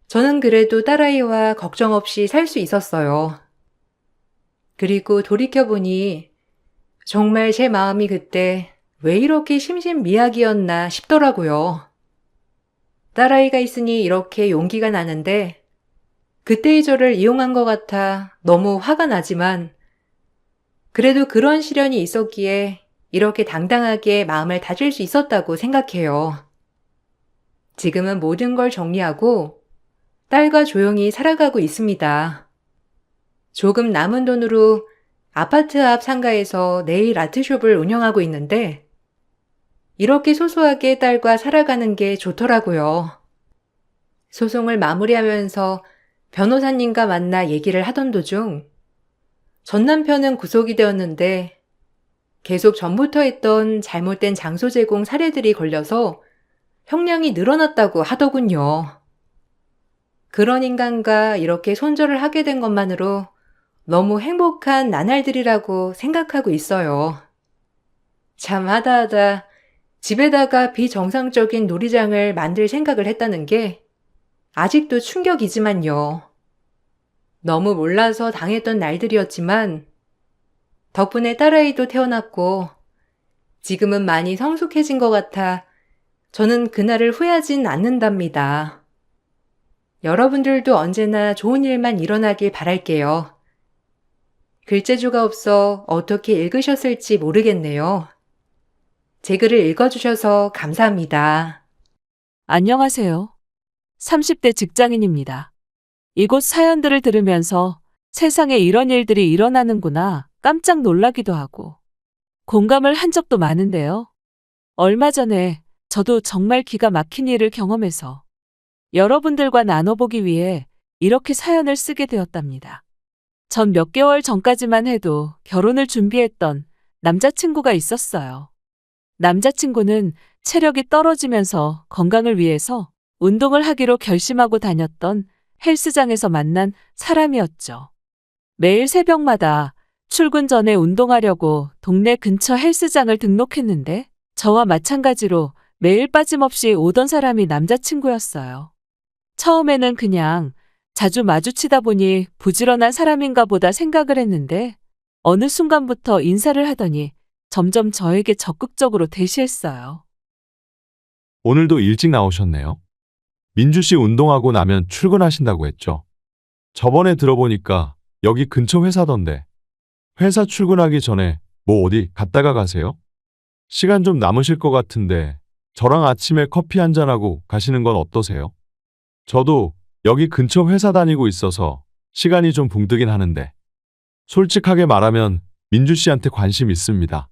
저는 그래도 딸아이와 걱정 없이 살 수 있었어요. 그리고 돌이켜보니 정말 제 마음이 그때 왜 이렇게 심신미약이었나 싶더라고요. 딸아이가 있으니 이렇게 용기가 나는데 그때의 저를 이용한 것 같아 너무 화가 나지만 그래도 그런 시련이 있었기에 이렇게 당당하게 마음을 다질 수 있었다고 생각해요. 지금은 모든 걸 정리하고 딸과 조용히 살아가고 있습니다. 조금 남은 돈으로 아파트 앞 상가에서 네일 아트숍을 운영하고 있는데 이렇게 소소하게 딸과 살아가는 게 좋더라고요. 소송을 마무리하면서 변호사님과 만나 얘기를 하던 도중 전 남편은 구속이 되었는데 계속 전부터 했던 잘못된 장소 제공 사례들이 걸려서 형량이 늘어났다고 하더군요. 그런 인간과 이렇게 손절을 하게 된 것만으로 너무 행복한 나날들이라고 생각하고 있어요. 참 하다하다 집에다가 비정상적인 놀이장을 만들 생각을 했다는 게 아직도 충격이지만요. 너무 몰라서 당했던 날들이었지만 덕분에 딸아이도 태어났고 지금은 많이 성숙해진 것 같아 저는 그날을 후회하진 않는답니다. 여러분들도 언제나 좋은 일만 일어나길 바랄게요. 글재주가 없어 어떻게 읽으셨을지 모르겠네요. 제 글을 읽어주셔서 감사합니다. 안녕하세요. 30대 직장인입니다. 이곳 사연들을 들으면서 세상에 이런 일들이 일어나는구나 깜짝 놀라기도 하고 공감을 한 적도 많은데요. 얼마 전에 저도 정말 기가 막힌 일을 경험해서 여러분들과 나눠보기 위해 이렇게 사연을 쓰게 되었답니다. 전 몇 개월 전까지만 해도 결혼을 준비했던 남자친구가 있었어요. 남자친구는 체력이 떨어지면서 건강을 위해서 운동을 하기로 결심하고 다녔던 헬스장에서 만난 사람이었죠. 매일 새벽마다 출근 전에 운동하려고 동네 근처 헬스장을 등록했는데 저와 마찬가지로 매일 빠짐없이 오던 사람이 남자친구였어요. 처음에는 그냥 자주 마주치다 보니 부지런한 사람인가 보다 생각을 했는데 어느 순간부터 인사를 하더니 점점 저에게 적극적으로 대시했어요. 오늘도 일찍 나오셨네요. 민주 씨 운동하고 나면 출근하신다고 했죠. 저번에 들어보니까 여기 근처 회사던데. 회사 출근하기 전에 뭐 어디 갔다가 가세요? 시간 좀 남으실 것 같은데 저랑 아침에 커피 한잔하고 가시는 건 어떠세요? 저도 여기 근처 회사 다니고 있어서 시간이 좀 붕뜨긴 하는데 솔직하게 말하면 민주 씨한테 관심 있습니다.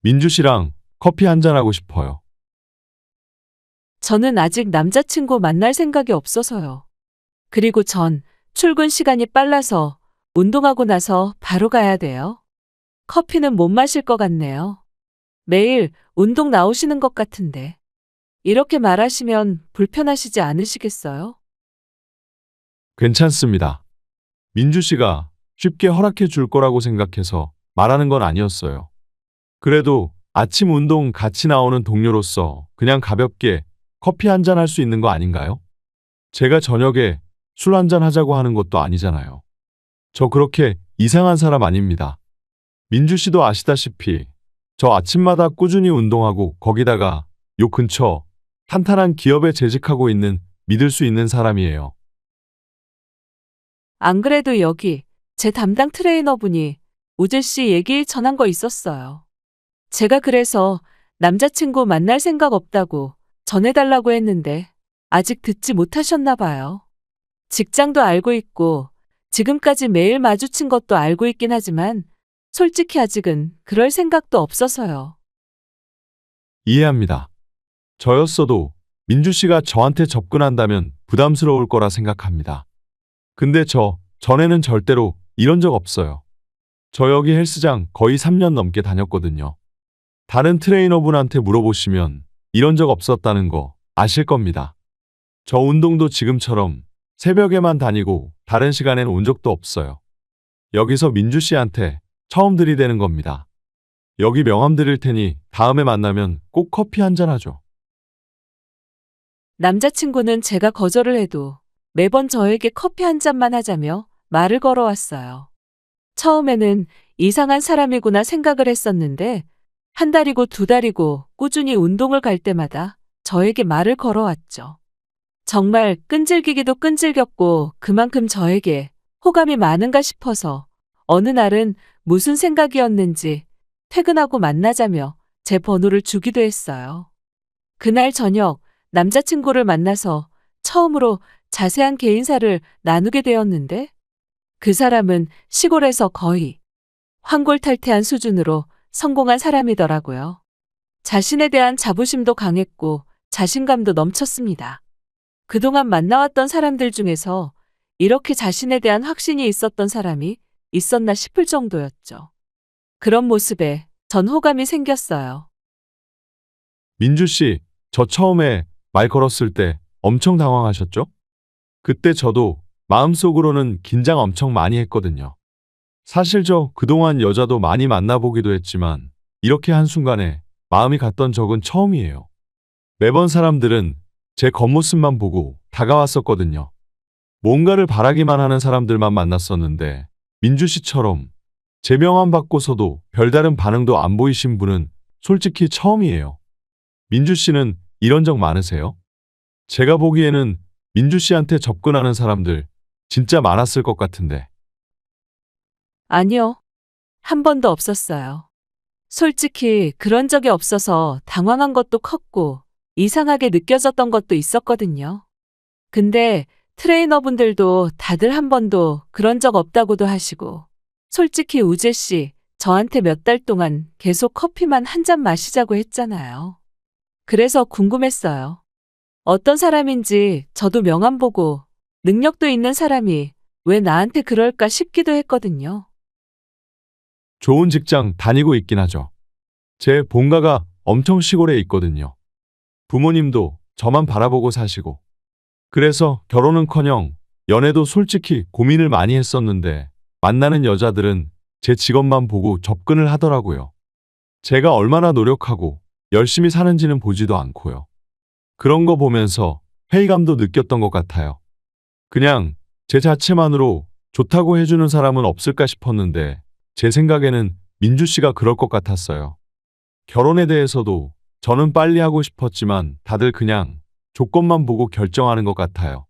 민주 씨랑 커피 한잔하고 싶어요. 저는 아직 남자친구 만날 생각이 없어서요. 그리고 전 출근 시간이 빨라서 운동하고 나서 바로 가야 돼요. 커피는 못 마실 것 같네요. 매일 운동 나오시는 것 같은데. 이렇게 말하시면 불편하시지 않으시겠어요? 괜찮습니다. 민주 씨가 쉽게 허락해 줄 거라고 생각해서 말하는 건 아니었어요. 그래도 아침 운동 같이 나오는 동료로서 그냥 가볍게 커피 한잔 할 수 있는 거 아닌가요? 제가 저녁에 술 한잔 하자고 하는 것도 아니잖아요. 저 그렇게 이상한 사람 아닙니다. 민주 씨도 아시다시피 저 아침마다 꾸준히 운동하고 거기다가 요 근처 탄탄한 기업에 재직하고 있는 믿을 수 있는 사람이에요. 안 그래도 여기 제 담당 트레이너분이 우재 씨 얘기 전한 거 있었어요. 제가 그래서 남자친구 만날 생각 없다고 전해달라고 했는데 아직 듣지 못하셨나 봐요. 직장도 알고 있고 지금까지 매일 마주친 것도 알고 있긴 하지만 솔직히 아직은 그럴 생각도 없어서요. 이해합니다. 저였어도 민주 씨가 저한테 접근한다면 부담스러울 거라 생각합니다. 근데 전에는 절대로 이런 적 없어요. 저 여기 헬스장 거의 3년 넘게 다녔거든요. 다른 트레이너분한테 물어보시면 이런 적 없었다는 거 아실 겁니다. 저 운동도 지금처럼 새벽에만 다니고 다른 시간엔 온 적도 없어요. 여기서 민주 씨한테 처음 들이대는 겁니다. 여기 명함 드릴 테니 다음에 만나면 꼭 커피 한잔 하죠. 남자친구는 제가 거절을 해도 매번 저에게 커피 한 잔만 하자며 말을 걸어왔어요. 처음에는 이상한 사람이구나 생각을 했었는데 한 달이고 두 달이고 꾸준히 운동을 갈 때마다 저에게 말을 걸어왔죠. 정말 끈질기기도 끈질겼고 그만큼 저에게 호감이 많은가 싶어서 어느 날은 무슨 생각이었는지 퇴근하고 만나자며 제 번호를 주기도 했어요. 그날 저녁 남자친구를 만나서 처음으로 자세한 개인사를 나누게 되었는데 그 사람은 시골에서 거의 환골탈태한 수준으로 성공한 사람이더라고요. 자신에 대한 자부심도 강했고 자신감도 넘쳤습니다. 그동안 만나왔던 사람들 중에서 이렇게 자신에 대한 확신이 있었던 사람이 있었나 싶을 정도였죠. 그런 모습에 전 호감이 생겼어요. 민주 씨, 저 처음에 말 걸었을 때 엄청 당황하셨죠? 그때 저도 마음속으로는 긴장 엄청 많이 했거든요. 사실 저 그동안 여자도 많이 만나보기도 했지만 이렇게 한순간에 마음이 갔던 적은 처음이에요. 매번 사람들은 제 겉모습만 보고 다가왔었거든요. 뭔가를 바라기만 하는 사람들만 만났었는데 민주 씨처럼 제 명함 받고서도 별다른 반응도 안 보이신 분은 솔직히 처음이에요. 민주 씨는 이런 적 많으세요? 제가 보기에는 민주 씨한테 접근하는 사람들 진짜 많았을 것 같은데. 아니요. 한 번도 없었어요. 솔직히 그런 적이 없어서 당황한 것도 컸고 이상하게 느껴졌던 것도 있었거든요. 근데 트레이너분들도 다들 한 번도 그런 적 없다고도 하시고, 솔직히 우재 씨, 저한테 몇 달 동안 계속 커피만 한 잔 마시자고 했잖아요. 그래서 궁금했어요. 어떤 사람인지 저도 명함 보고 능력도 있는 사람이 왜 나한테 그럴까 싶기도 했거든요. 좋은 직장 다니고 있긴 하죠. 제 본가가 엄청 시골에 있거든요. 부모님도 저만 바라보고 사시고. 그래서 결혼은커녕 연애도 솔직히 고민을 많이 했었는데 만나는 여자들은 제 직업만 보고 접근을 하더라고요. 제가 얼마나 노력하고 열심히 사는지는 보지도 않고요. 그런 거 보면서 회의감도 느꼈던 것 같아요. 그냥 제 자체만으로 좋다고 해주는 사람은 없을까 싶었는데 제 생각에는 민주 씨가 그럴 것 같았어요. 결혼에 대해서도 저는 빨리 하고 싶었지만 다들 그냥 조건만 보고 결정하는 것 같아요.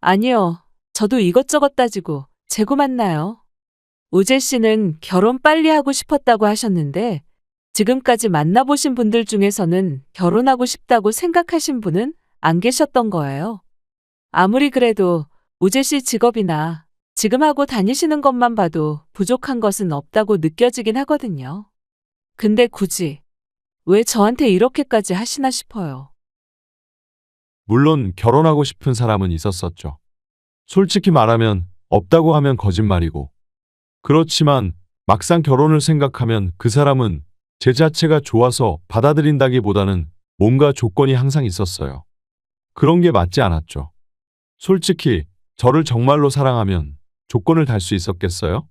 아니요. 저도 이것저것 따지고 재고 만나요. 우재 씨는 결혼 빨리 하고 싶었다고 하셨는데 지금까지 만나보신 분들 중에서는 결혼하고 싶다고 생각하신 분은 안 계셨던 거예요. 아무리 그래도 우재 씨 직업이나 지금 하고 다니시는 것만 봐도 부족한 것은 없다고 느껴지긴 하거든요. 근데 굳이 왜 저한테 이렇게까지 하시나 싶어요. 물론 결혼하고 싶은 사람은 있었었죠. 솔직히 말하면 없다고 하면 거짓말이고. 그렇지만 막상 결혼을 생각하면 그 사람은 제 자체가 좋아서 받아들인다기보다는 뭔가 조건이 항상 있었어요. 그런 게 맞지 않았죠. 솔직히 저를 정말로 사랑하면 조건을 달 수 있었겠어요?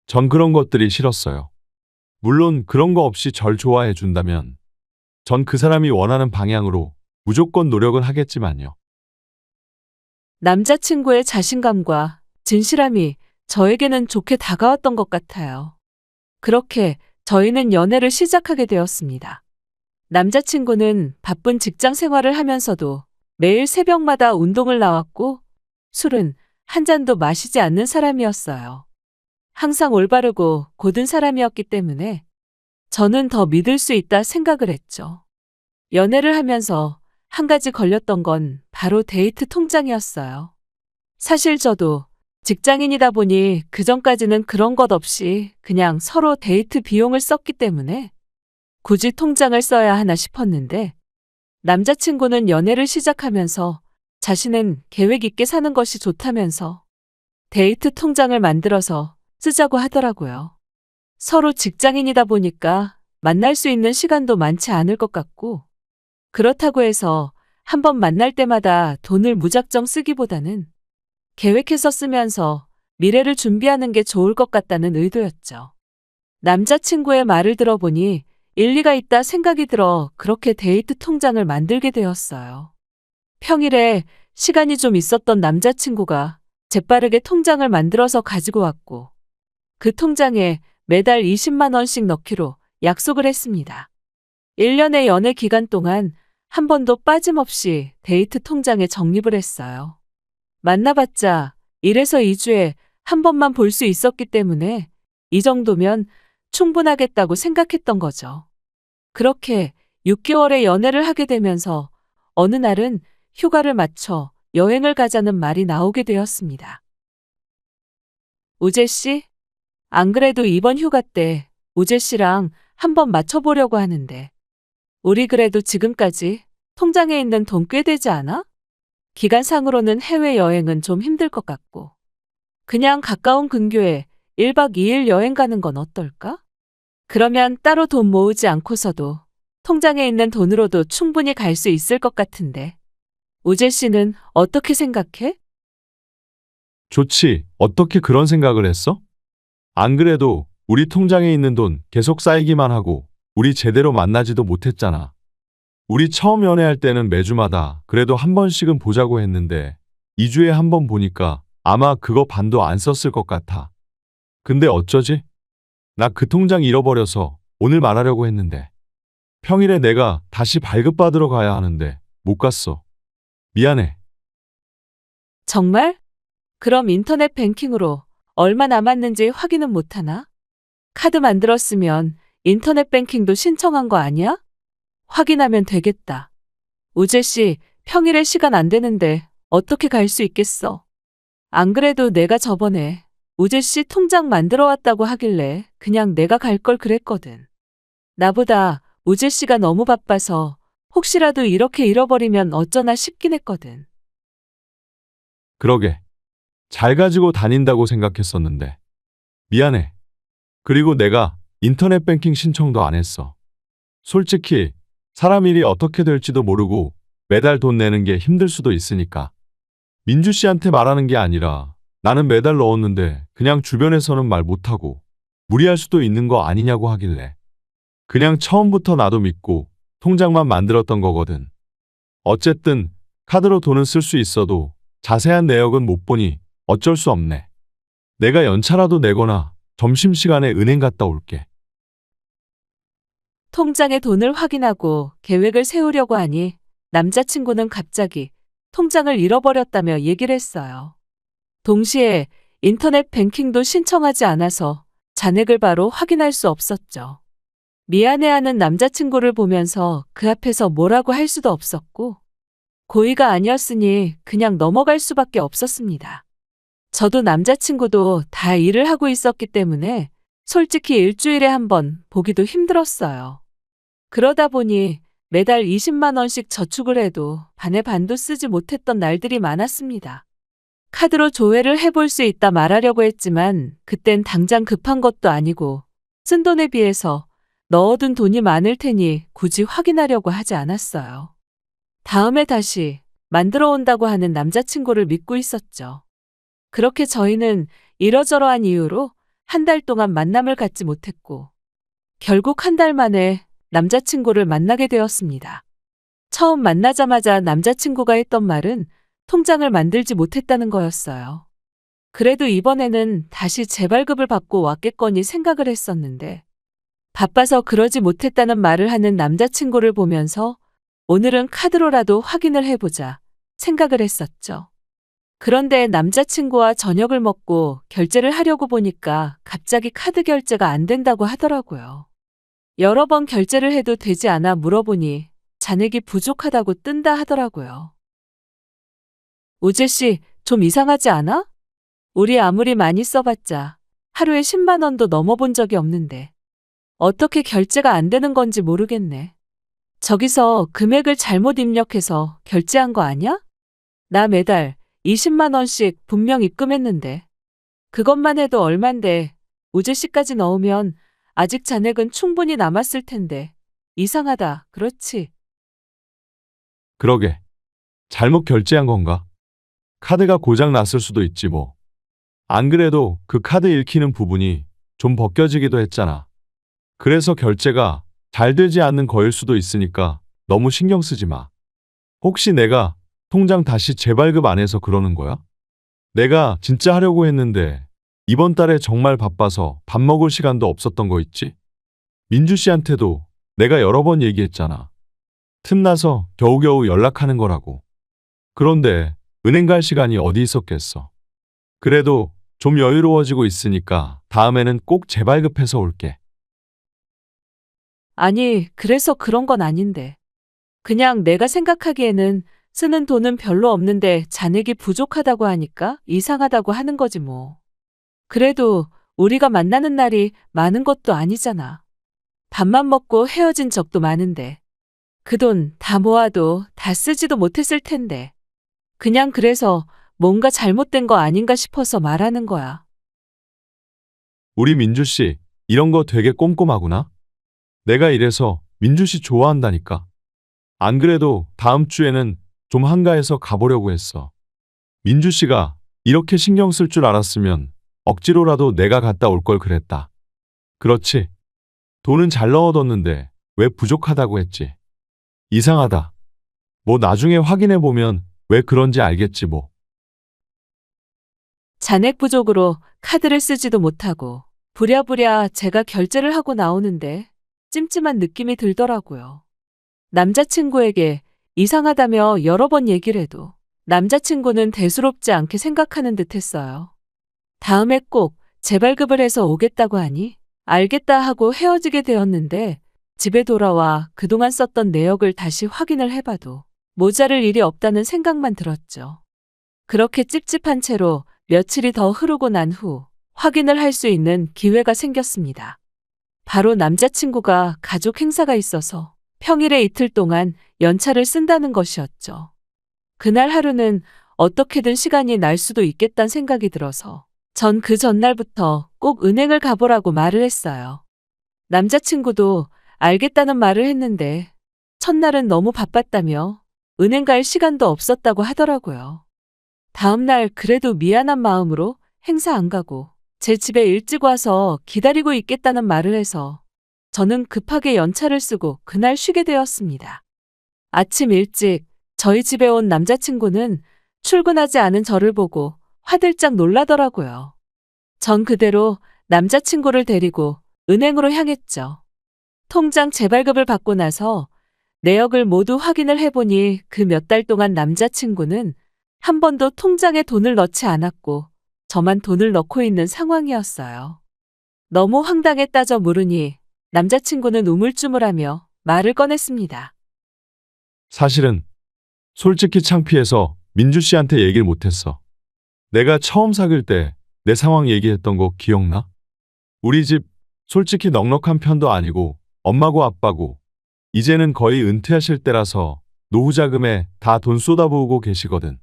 전 그런 것들이 싫었어요. 물론 그런 거 없이 절 좋아해 준다면 전 그 사람이 원하는 방향으로 무조건 노력은 하겠지만요. 남자친구의 자신감과 진실함이 저에게는 좋게 다가왔던 것 같아요. 그렇게 저희는 연애를 시작하게 되었습니다. 남자친구는 바쁜 직장 생활을 하면서도 매일 새벽마다 운동을 나왔고 술은 한 잔도 마시지 않는 사람이었어요. 항상 올바르고 고든 사람이었기 때문에 저는 더 믿을 수 있다 생각을 했죠. 연애를 하면서 한 가지 걸렸던 건 바로 데이트 통장이었어요. 사실 저도 직장인이다 보니 그전까지는 그런 것 없이 그냥 서로 데이트 비용을 썼기 때문에 굳이 통장을 써야 하나 싶었는데 남자친구는 연애를 시작하면서 자신은 계획 있게 사는 것이 좋다면서 데이트 통장을 만들어서 쓰자고 하더라고요. 서로 직장인이다 보니까 만날 수 있는 시간도 많지 않을 것 같고 그렇다고 해서 한번 만날 때마다 돈을 무작정 쓰기보다는 계획해서 쓰면서 미래를 준비하는 게 좋을 것 같다는 의도였죠. 남자친구의 말을 들어보니 일리가 있다 생각이 들어 그렇게 데이트 통장을 만들게 되었어요. 평일에 시간이 좀 있었던 남자친구가 재빠르게 통장을 만들어서 가지고 왔고 그 통장에 매달 20만 원씩 넣기로 약속을 했습니다. 1년의 연애 기간 동안 한 번도 빠짐없이 데이트 통장에 적립을 했어요. 만나봤자 1에서 2주에 한 번만 볼 수 있었기 때문에 이 정도면 충분하겠다고 생각했던 거죠. 그렇게 6개월의 연애를 하게 되면서 어느 날은 휴가를 맞춰 여행을 가자는 말이 나오게 되었습니다. 우재 씨? 안 그래도 이번 휴가 때 우재 씨랑 한번 맞춰보려고 하는데 우리 그래도 지금까지 통장에 있는 돈 꽤 되지 않아? 기간상으로는 해외여행은 좀 힘들 것 같고 그냥 가까운 근교에 1박 2일 여행 가는 건 어떨까? 그러면 따로 돈 모으지 않고서도 통장에 있는 돈으로도 충분히 갈 수 있을 것 같은데 우재 씨는 어떻게 생각해? 좋지. 어떻게 그런 생각을 했어? 안 그래도 우리 통장에 있는 돈 계속 쌓이기만 하고 우리 제대로 만나지도 못했잖아. 우리 처음 연애할 때는 매주마다 그래도 한 번씩은 보자고 했는데 2주에 한 번 보니까 아마 그거 반도 안 썼을 것 같아. 근데 어쩌지? 나 그 통장 잃어버려서 오늘 말하려고 했는데 평일에 내가 다시 발급받으러 가야 하는데 못 갔어. 미안해. 정말? 그럼 인터넷 뱅킹으로 얼마 남았는지 확인은 못하나? 카드 만들었으면 인터넷 뱅킹도 신청한 거 아니야? 확인하면 되겠다. 우재 씨, 평일에 시간 안 되는데 어떻게 갈 수 있겠어? 안 그래도 내가 저번에 우재 씨 통장 만들어 왔다고 하길래 그냥 내가 갈 걸 그랬거든. 나보다 우재 씨가 너무 바빠서 혹시라도 이렇게 잃어버리면 어쩌나 싶긴 했거든. 그러게. 잘 가지고 다닌다고 생각했었는데. 미안해. 그리고 내가 인터넷 뱅킹 신청도 안 했어. 솔직히 사람 일이 어떻게 될지도 모르고 매달 돈 내는 게 힘들 수도 있으니까. 민주 씨한테 말하는 게 아니라 나는 매달 넣었는데 그냥 주변에서는 말 못하고 무리할 수도 있는 거 아니냐고 하길래. 그냥 처음부터 나도 믿고 통장만 만들었던 거거든. 어쨌든 카드로 돈은 쓸 수 있어도 자세한 내역은 못 보니 어쩔 수 없네. 내가 연차라도 내거나 점심시간에 은행 갔다 올게. 통장에 돈을 확인하고 계획을 세우려고 하니 남자친구는 갑자기 통장을 잃어버렸다며 얘기를 했어요. 동시에 인터넷 뱅킹도 신청하지 않아서 잔액을 바로 확인할 수 없었죠. 미안해하는 남자친구를 보면서 그 앞에서 뭐라고 할 수도 없었고 고의가 아니었으니 그냥 넘어갈 수밖에 없었습니다. 저도 남자친구도 다 일을 하고 있었기 때문에 솔직히 일주일에 한 번 보기도 힘들었어요. 그러다 보니 매달 20만 원씩 저축을 해도 반의 반도 쓰지 못했던 날들이 많았습니다. 카드로 조회를 해볼 수 있다 말하려고 했지만 그땐 당장 급한 것도 아니고 쓴 돈에 비해서 넣어둔 돈이 많을 테니 굳이 확인하려고 하지 않았어요. 다음에 다시 만들어 온다고 하는 남자친구를 믿고 있었죠. 그렇게 저희는 이러저러한 이유로 한 달 동안 만남을 갖지 못했고 결국 한 달 만에 남자친구를 만나게 되었습니다. 처음 만나자마자 남자친구가 했던 말은 통장을 만들지 못했다는 거였어요. 그래도 이번에는 다시 재발급을 받고 왔겠거니 생각을 했었는데 바빠서 그러지 못했다는 말을 하는 남자친구를 보면서 오늘은 카드로라도 확인을 해보자 생각을 했었죠. 그런데 남자친구와 저녁을 먹고 결제를 하려고 보니까 갑자기 카드 결제가 안 된다고 하더라고요. 여러 번 결제를 해도 되지 않아 물어보니 잔액이 부족하다고 뜬다 하더라고요. 우재 씨, 좀 이상하지 않아? 우리 아무리 많이 써봤자 하루에 10만 원도 넘어본 적이 없는데 어떻게 결제가 안 되는 건지 모르겠네. 저기서 금액을 잘못 입력해서 결제한 거 아니야? 나 매달 20만 원씩 분명 입금했는데 그것만 해도 얼만데 우재 씨까지 넣으면 아직 잔액은 충분히 남았을 텐데 이상하다, 그렇지? 그러게. 잘못 결제한 건가? 카드가 고장 났을 수도 있지 뭐. 안 그래도 그 카드 읽히는 부분이 좀 벗겨지기도 했잖아. 그래서 결제가 잘 되지 않는 거일 수도 있으니까 너무 신경 쓰지 마. 혹시 내가 통장 다시 재발급 안 해서 그러는 거야? 내가 진짜 하려고 했는데 이번 달에 정말 바빠서 밥 먹을 시간도 없었던 거 있지? 민주 씨한테도 내가 여러 번 얘기했잖아. 틈나서 겨우겨우 연락하는 거라고. 그런데 은행 갈 시간이 어디 있었겠어. 그래도 좀 여유로워지고 있으니까 다음에는 꼭 재발급해서 올게. 아니, 그래서 그런 건 아닌데. 그냥 내가 생각하기에는 쓰는 돈은 별로 없는데 잔액이 부족하다고 하니까 이상하다고 하는 거지 뭐. 그래도 우리가 만나는 날이 많은 것도 아니잖아. 밥만 먹고 헤어진 적도 많은데. 그 돈 다 모아도 다 쓰지도 못했을 텐데. 그냥 그래서 뭔가 잘못된 거 아닌가 싶어서 말하는 거야. 우리 민주 씨, 이런 거 되게 꼼꼼하구나. 내가 이래서 민주 씨 좋아한다니까. 안 그래도 다음 주에는 좀 한가해서 가보려고 했어. 민주 씨가 이렇게 신경 쓸 줄 알았으면 억지로라도 내가 갔다 올 걸 그랬다. 그렇지. 돈은 잘 넣어뒀는데 왜 부족하다고 했지. 이상하다. 뭐 나중에 확인해보면 왜 그런지 알겠지 뭐. 잔액 부족으로 카드를 쓰지도 못하고 부랴부랴 제가 결제를 하고 나오는데 찜찜한 느낌이 들더라고요. 남자친구에게 이상하다며 여러 번 얘기를 해도 남자친구는 대수롭지 않게 생각하는 듯 했어요. 다음에 꼭 재발급을 해서 오겠다고 하니 알겠다 하고 헤어지게 되었는데 집에 돌아와 그동안 썼던 내역을 다시 확인을 해봐도 모자랄 일이 없다는 생각만 들었죠. 그렇게 찝찝한 채로 며칠이 더 흐르고 난 후 확인을 할 수 있는 기회가 생겼습니다. 바로 남자친구가 가족 행사가 있어서 평일에 이틀 동안 연차를 쓴다는 것이었죠. 그날 하루는 어떻게든 시간이 날 수도 있겠다는 생각이 들어서 전 그 전날부터 꼭 은행을 가보라고 말을 했어요. 남자친구도 알겠다는 말을 했는데 첫날은 너무 바빴다며 은행 갈 시간도 없었다고 하더라고요. 다음날 그래도 미안한 마음으로 행사 안 가고 제 집에 일찍 와서 기다리고 있겠다는 말을 해서 저는 급하게 연차를 쓰고 그날 쉬게 되었습니다. 아침 일찍 저희 집에 온 남자친구는 출근하지 않은 저를 보고 화들짝 놀라더라고요. 전 그대로 남자친구를 데리고 은행으로 향했죠. 통장 재발급을 받고 나서 내역을 모두 확인을 해보니 그 몇 달 동안 남자친구는 한 번도 통장에 돈을 넣지 않았고 저만 돈을 넣고 있는 상황이었어요. 너무 황당했다져 물으니 남자친구는 우물쭈물하며 말을 꺼냈습니다. 사실은 솔직히 창피해서 민주 씨한테 얘기를 못했어. 내가 처음 사귈 때 내 상황 얘기했던 거 기억나? 우리 집 솔직히 넉넉한 편도 아니고 엄마고 아빠고 이제는 거의 은퇴하실 때라서 노후 자금에 다 돈 쏟아부으고 계시거든.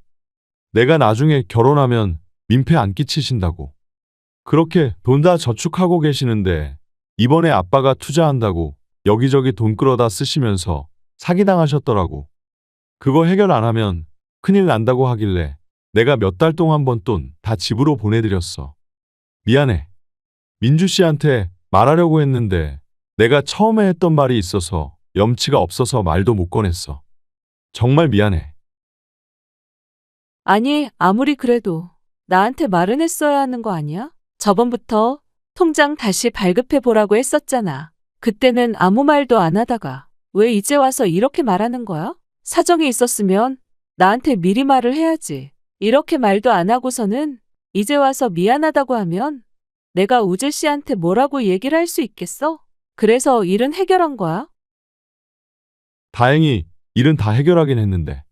내가 나중에 결혼하면 민폐 안 끼치신다고. 그렇게 돈 다 저축하고 계시는데 이번에 아빠가 투자한다고 여기저기 돈 끌어다 쓰시면서 사기당하셨더라고. 그거 해결 안 하면 큰일 난다고 하길래 내가 몇 달 동안 번 돈 다 집으로 보내드렸어. 미안해. 민주 씨한테 말하려고 했는데 내가 처음에 했던 말이 있어서 염치가 없어서 말도 못 꺼냈어. 정말 미안해. 아니, 아무리 그래도 나한테 말은 했어야 하는 거 아니야? 저번부터 통장 다시 발급해 보라고 했었잖아. 그때는 아무 말도 안 하다가 왜 이제 와서 이렇게 말하는 거야? 사정이 있었으면 나한테 미리 말을 해야지. 이렇게 말도 안 하고서는 이제 와서 미안하다고 하면 내가 우재 씨한테 뭐라고 얘기를 할 수 있겠어? 그래서 일은 해결한 거야? 다행히 일은 다 해결하긴 했는데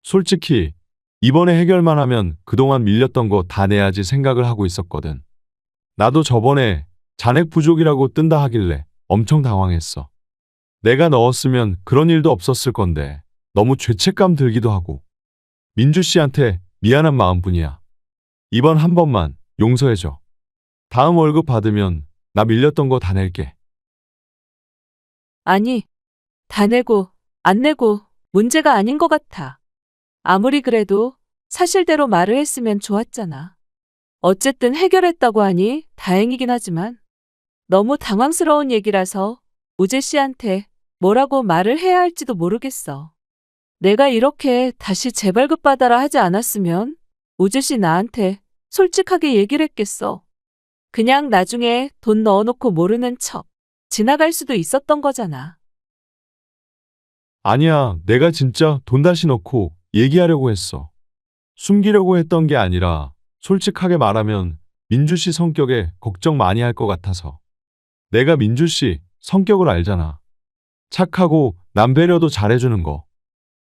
솔직히 이번에 해결만 하면 그동안 밀렸던 거 다 내야지 생각을 하고 있었거든. 나도 저번에 잔액 부족이라고 뜬다 하길래 엄청 당황했어. 내가 넣었으면 그런 일도 없었을 건데 너무 죄책감 들기도 하고. 민주 씨한테 미안한 마음뿐이야. 이번 한 번만 용서해줘. 다음 월급 받으면 나 밀렸던 거 다 낼게. 아니, 다 내고 안 내고 문제가 아닌 것 같아. 아무리 그래도 사실대로 말을 했으면 좋았잖아. 어쨌든 해결했다고 하니 다행이긴 하지만 너무 당황스러운 얘기라서 우재 씨한테 뭐라고 말을 해야 할지도 모르겠어. 내가 이렇게 다시 재발급 받아라 하지 않았으면 우재 씨 나한테 솔직하게 얘기를 했겠어. 그냥 나중에 돈 넣어놓고 모르는 척 지나갈 수도 있었던 거잖아. 아니야, 내가 진짜 돈 다시 넣고 얘기하려고 했어. 숨기려고 했던 게 아니라 솔직하게 말하면 민주 씨 성격에 걱정 많이 할 것 같아서. 내가 민주 씨 성격을 알잖아. 착하고 남 배려도 잘해주는 거.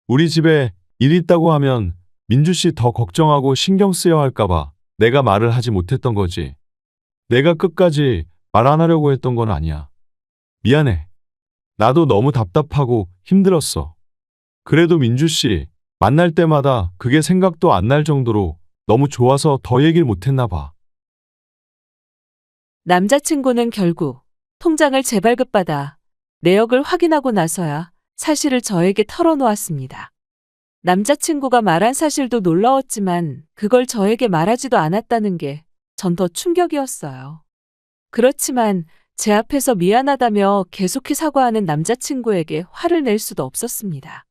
우리 집에 일 있다고 하면 민주 씨 더 걱정하고 신경 쓰여 할까봐 내가 말을 하지 못했던 거지. 내가 끝까지 말 안 하려고 했던 건 아니야. 미안해. 나도 너무 답답하고 힘들었어. 그래도 민주 씨 만날 때마다 그게 생각도 안 날 정도로 너무 좋아서 더 얘기를 못했나 봐. 남자친구는 결국 통장을 재발급받아 내역을 확인하고 나서야 사실을 저에게 털어놓았습니다. 남자친구가 말한 사실도 놀라웠지만 그걸 저에게 말하지도 않았다는 게 전 더 충격이었어요. 그렇지만 제 앞에서 미안하다며 계속해 사과하는 남자친구에게 화를 낼 수도 없었습니다.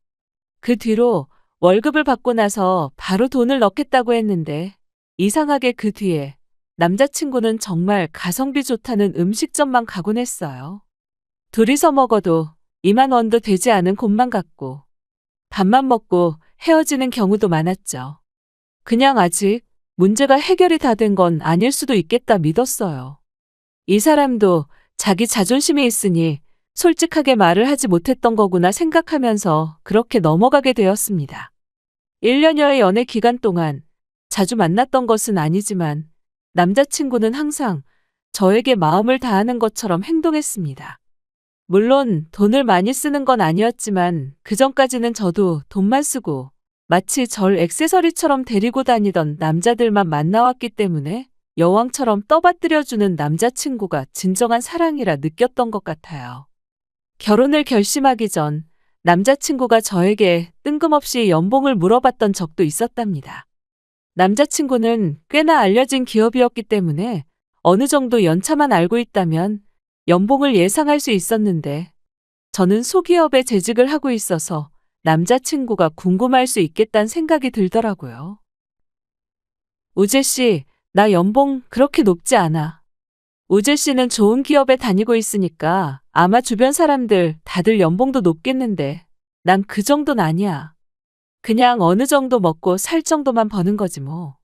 그 뒤로 월급을 받고 나서 바로 돈을 넣겠다고 했는데 이상하게 그 뒤에 남자친구는 정말 가성비 좋다는 음식점만 가곤 했어요. 둘이서 먹어도 2만 원도 되지 않은 곳만 갔고 밥만 먹고 헤어지는 경우도 많았죠. 그냥 아직 문제가 해결이 다 된 건 아닐 수도 있겠다 믿었어요. 이 사람도 자기 자존심이 있으니 솔직하게 말을 하지 못했던 거구나 생각하면서 그렇게 넘어가게 되었습니다. 1년여의 연애 기간 동안 자주 만났던 것은 아니지만 남자친구는 항상 저에게 마음을 다하는 것처럼 행동했습니다. 물론 돈을 많이 쓰는 건 아니었지만 그전까지는 저도 돈만 쓰고 마치 절 액세서리처럼 데리고 다니던 남자들만 만나왔기 때문에 여왕처럼 떠받들여주는 남자친구가 진정한 사랑이라 느꼈던 것 같아요. 결혼을 결심하기 전 남자친구가 저에게 뜬금없이 연봉을 물어봤던 적도 있었답니다. 남자친구는 꽤나 알려진 기업이었기 때문에 어느 정도 연차만 알고 있다면 연봉을 예상할 수 있었는데 저는 소기업에 재직을 하고 있어서 남자친구가 궁금할 수 있겠다는 생각이 들더라고요. 우재 씨, 나 연봉 그렇게 높지 않아. 우재 씨는 좋은 기업에 다니고 있으니까 아마 주변 사람들 다들 연봉도 높겠는데 난 그 정도는 아니야. 그냥 어느 정도 먹고 살 정도만 버는 거지 뭐.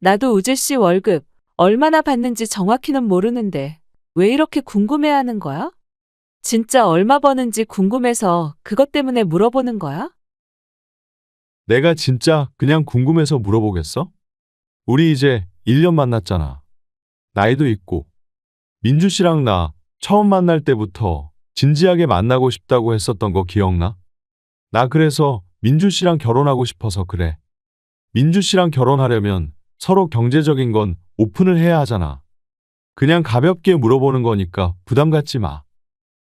나도 우재 씨 월급 얼마나 받는지 정확히는 모르는데 왜 이렇게 궁금해하는 거야? 진짜 얼마 버는지 궁금해서 그것 때문에 물어보는 거야? 내가 진짜 그냥 궁금해서 물어보겠어? 우리 이제 1년 만났잖아. 나이도 있고. 민주 씨랑 나 처음 만날 때부터 진지하게 만나고 싶다고 했었던 거 기억나? 나 그래서 민주 씨랑 결혼하고 싶어서 그래. 민주 씨랑 결혼하려면 서로 경제적인 건 오픈을 해야 하잖아. 그냥 가볍게 물어보는 거니까 부담 갖지 마.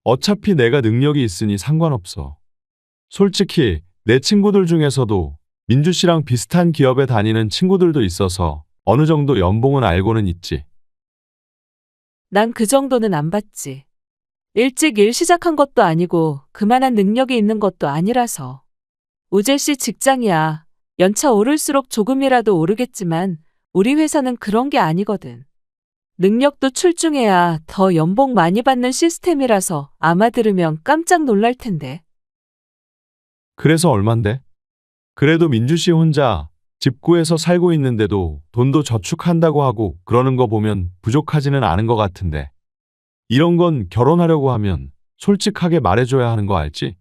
어차피 내가 능력이 있으니 상관없어. 솔직히 내 친구들 중에서도 민주 씨랑 비슷한 기업에 다니는 친구들도 있어서 어느 정도 연봉은 알고는 있지. 난 그 정도는 안 받지. 일찍 일 시작한 것도 아니고 그만한 능력이 있는 것도 아니라서. 우재 씨 직장이야. 연차 오를수록 조금이라도 오르겠지만 우리 회사는 그런 게 아니거든. 능력도 출중해야 더 연봉 많이 받는 시스템이라서 아마 들으면 깜짝 놀랄 텐데. 그래서 얼만데? 그래도 민주 씨 혼자 집 구해서 살고 있는데도 돈도 저축한다고 하고 그러는 거 보면 부족하지는 않은 것 같은데. 이런 건 결혼하려고 하면 솔직하게 말해줘야 하는 거 알지?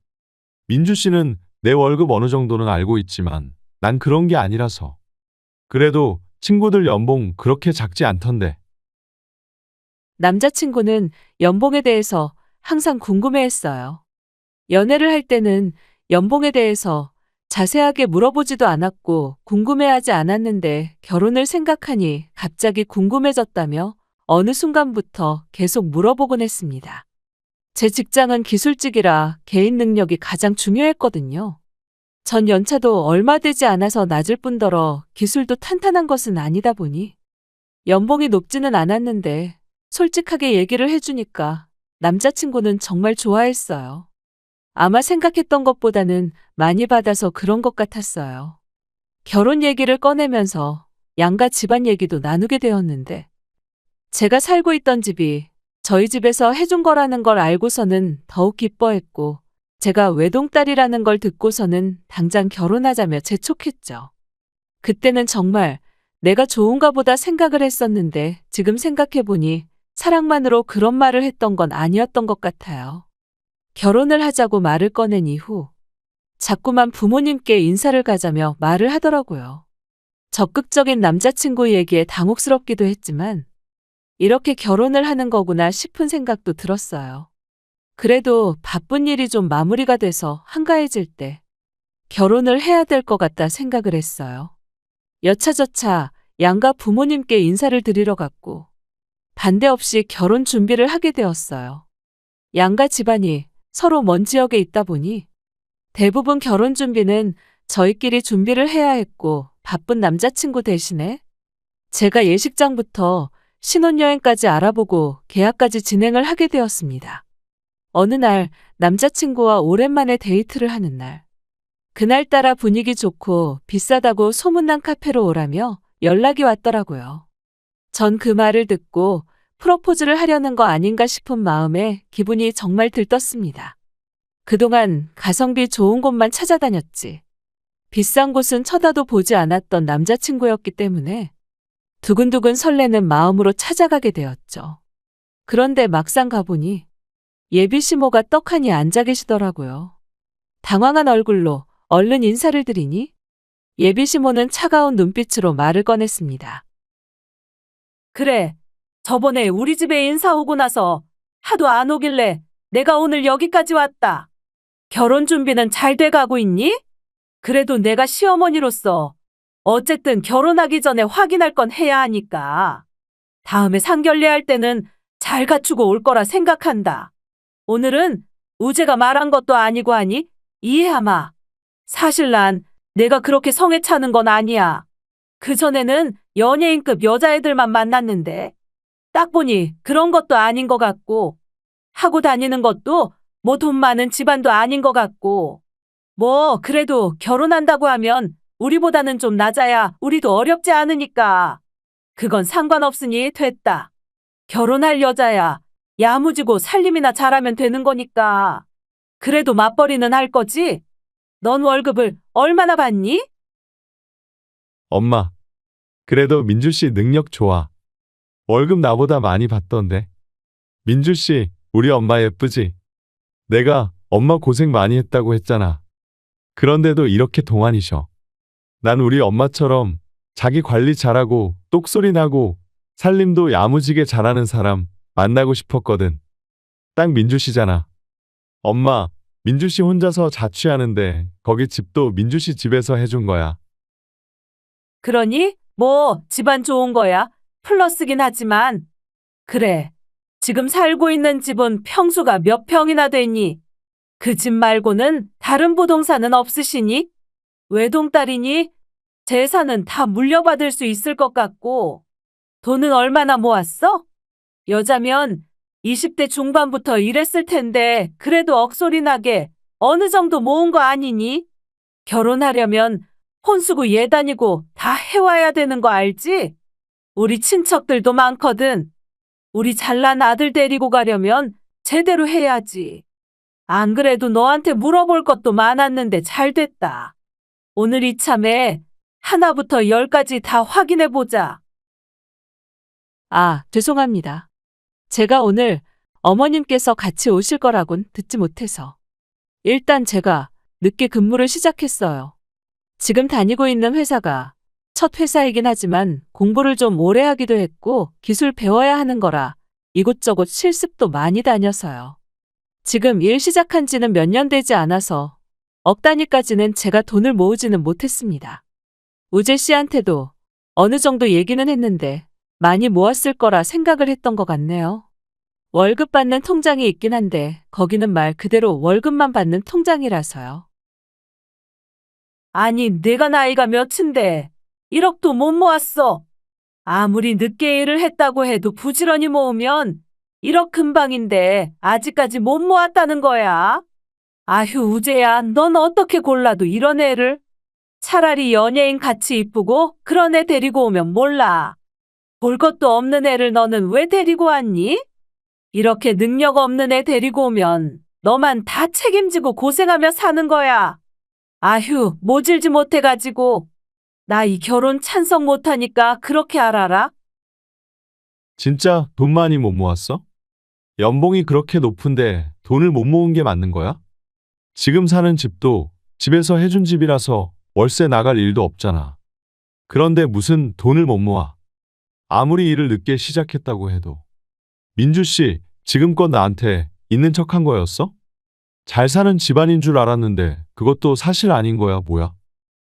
민주 씨는 내 월급 어느 정도는 알고 있지만 난 그런 게 아니라서. 그래도 친구들 연봉 그렇게 작지 않던데. 남자친구는 연봉에 대해서 항상 궁금해했어요. 연애를 할 때는 연봉에 대해서 자세하게 물어보지도 않았고 궁금해하지 않았는데 결혼을 생각하니 갑자기 궁금해졌다며 어느 순간부터 계속 물어보곤 했습니다. 제 직장은 기술직이라 개인 능력이 가장 중요했거든요. 전 연차도 얼마 되지 않아서 낮을 뿐더러 기술도 탄탄한 것은 아니다 보니 연봉이 높지는 않았는데 솔직하게 얘기를 해주니까 남자친구는 정말 좋아했어요. 아마 생각했던 것보다는 많이 받아서 그런 것 같았어요. 결혼 얘기를 꺼내면서 양가 집안 얘기도 나누게 되었는데 제가 살고 있던 집이 저희 집에서 해준 거라는 걸 알고서는 더욱 기뻐했고 제가 외동딸이라는 걸 듣고서는 당장 결혼하자며 재촉했죠. 그때는 정말 내가 좋은가 보다 생각을 했었는데 지금 생각해보니 사랑만으로 그런 말을 했던 건 아니었던 것 같아요. 결혼을 하자고 말을 꺼낸 이후 자꾸만 부모님께 인사를 가자며 말을 하더라고요. 적극적인 남자친구 얘기에 당혹스럽기도 했지만 이렇게 결혼을 하는 거구나 싶은 생각도 들었어요. 그래도 바쁜 일이 좀 마무리가 돼서 한가해질 때 결혼을 해야 될 것 같다 생각을 했어요. 여차저차 양가 부모님께 인사를 드리러 갔고 반대 없이 결혼 준비를 하게 되었어요. 양가 집안이 서로 먼 지역에 있다 보니 대부분 결혼 준비는 저희끼리 준비를 해야 했고 바쁜 남자친구 대신에 제가 예식장부터 신혼여행까지 알아보고 계약까지 진행을 하게 되었습니다. 어느 날 남자친구와 오랜만에 데이트를 하는 날. 그날따라 분위기 좋고 비싸다고 소문난 카페로 오라며 연락이 왔더라고요. 전 그 말을 듣고 프로포즈를 하려는 거 아닌가 싶은 마음에 기분이 정말 들떴습니다. 그동안 가성비 좋은 곳만 찾아다녔지. 비싼 곳은 쳐다도 보지 않았던 남자친구였기 때문에 두근두근 설레는 마음으로 찾아가게 되었죠. 그런데 막상 가보니 예비 시모가 떡하니 앉아 계시더라고요. 당황한 얼굴로 얼른 인사를 드리니 예비 시모는 차가운 눈빛으로 말을 꺼냈습니다. 그래, 저번에 우리 집에 인사 오고 나서 하도 안 오길래 내가 오늘 여기까지 왔다. 결혼 준비는 잘 돼가고 있니? 그래도 내가 시어머니로서 어쨌든 결혼하기 전에 확인할 건 해야 하니까 다음에 상견례할 때는 잘 갖추고 올 거라 생각한다. 오늘은 우재가 말한 것도 아니고 하니 이해하마. 사실 난 내가 그렇게 성에 차는 건 아니야. 그전에는 연예인급 여자애들만 만났는데 딱 보니 그런 것도 아닌 것 같고 하고 다니는 것도 뭐 돈 많은 집안도 아닌 것 같고 뭐 그래도 결혼한다고 하면 우리보다는 좀 낮아야 우리도 어렵지 않으니까 그건 상관없으니 됐다. 결혼할 여자야 야무지고 살림이나 잘하면 되는 거니까. 그래도 맞벌이는 할 거지? 넌 월급을 얼마나 받니? 엄마, 그래도 민주 씨 능력 좋아. 월급 나보다 많이 받던데. 민주 씨, 우리 엄마 예쁘지? 내가 엄마 고생 많이 했다고 했잖아. 그런데도 이렇게 동안이셔. 난 우리 엄마처럼 자기 관리 잘하고 똑소리 나고 살림도 야무지게 잘하는 사람 만나고 싶었거든. 딱 민주 씨잖아. 엄마, 민주 씨 혼자서 자취하는데 거기 집도 민주 씨 집에서 해준 거야. 그러니 뭐 집안 좋은 거야. 플러스긴 하지만 그래. 지금 살고 있는 집은 평수가 몇 평이나 되니? 그 집 말고는 다른 부동산은 없으시니? 외동딸이니? 재산은 다 물려받을 수 있을 것 같고 돈은 얼마나 모았어? 여자면 20대 중반부터 일했을 텐데 그래도 억소리 나게 어느 정도 모은 거 아니니? 결혼하려면 혼수고 예단이고 다 해와야 되는 거 알지? 우리 친척들도 많거든. 우리 잘난 아들 데리고 가려면 제대로 해야지. 안 그래도 너한테 물어볼 것도 많았는데 잘 됐다. 오늘 이참에 하나부터 10까지 다 확인해 보자. 아, 죄송합니다. 제가 오늘 어머님께서 같이 오실 거라곤 듣지 못해서. 일단 제가 늦게 근무를 시작했어요. 지금 다니고 있는 회사가 첫 회사이긴 하지만 공부를 좀 오래 하기도 했고 기술 배워야 하는 거라 이곳저곳 실습도 많이 다녀서요. 지금 일 시작한 지는 몇 년 되지 않아서 억 단위까지는 제가 돈을 모으지는 못했습니다. 우재 씨한테도 어느 정도 얘기는 했는데 많이 모았을 거라 생각을 했던 것 같네요. 월급 받는 통장이 있긴 한데 거기는 말 그대로 월급만 받는 통장이라서요. 아니, 내가 나이가 몇인데 1억도 못 모았어. 아무리 늦게 일을 했다고 해도 부지런히 모으면 1억 금방인데 아직까지 못 모았다는 거야. 아휴, 우재야, 넌 어떻게 골라도 이런 애를? 차라리 연예인 같이 이쁘고 그런 애 데리고 오면 몰라. 볼 것도 없는 애를 너는 왜 데리고 왔니? 이렇게 능력 없는 애 데리고 오면 너만 다 책임지고 고생하며 사는 거야. 아휴, 모질지 못해가지고. 나 이 결혼 찬성 못하니까 그렇게 알아라. 진짜 돈 많이 못 모았어? 연봉이 그렇게 높은데 돈을 못 모은 게 맞는 거야? 지금 사는 집도 집에서 해준 집이라서 월세 나갈 일도 없잖아. 그런데 무슨 돈을 못 모아? 아무리 일을 늦게 시작했다고 해도. 민주 씨, 지금껏 나한테 있는 척한 거였어? 잘 사는 집안인 줄 알았는데 그것도 사실 아닌 거야, 뭐야?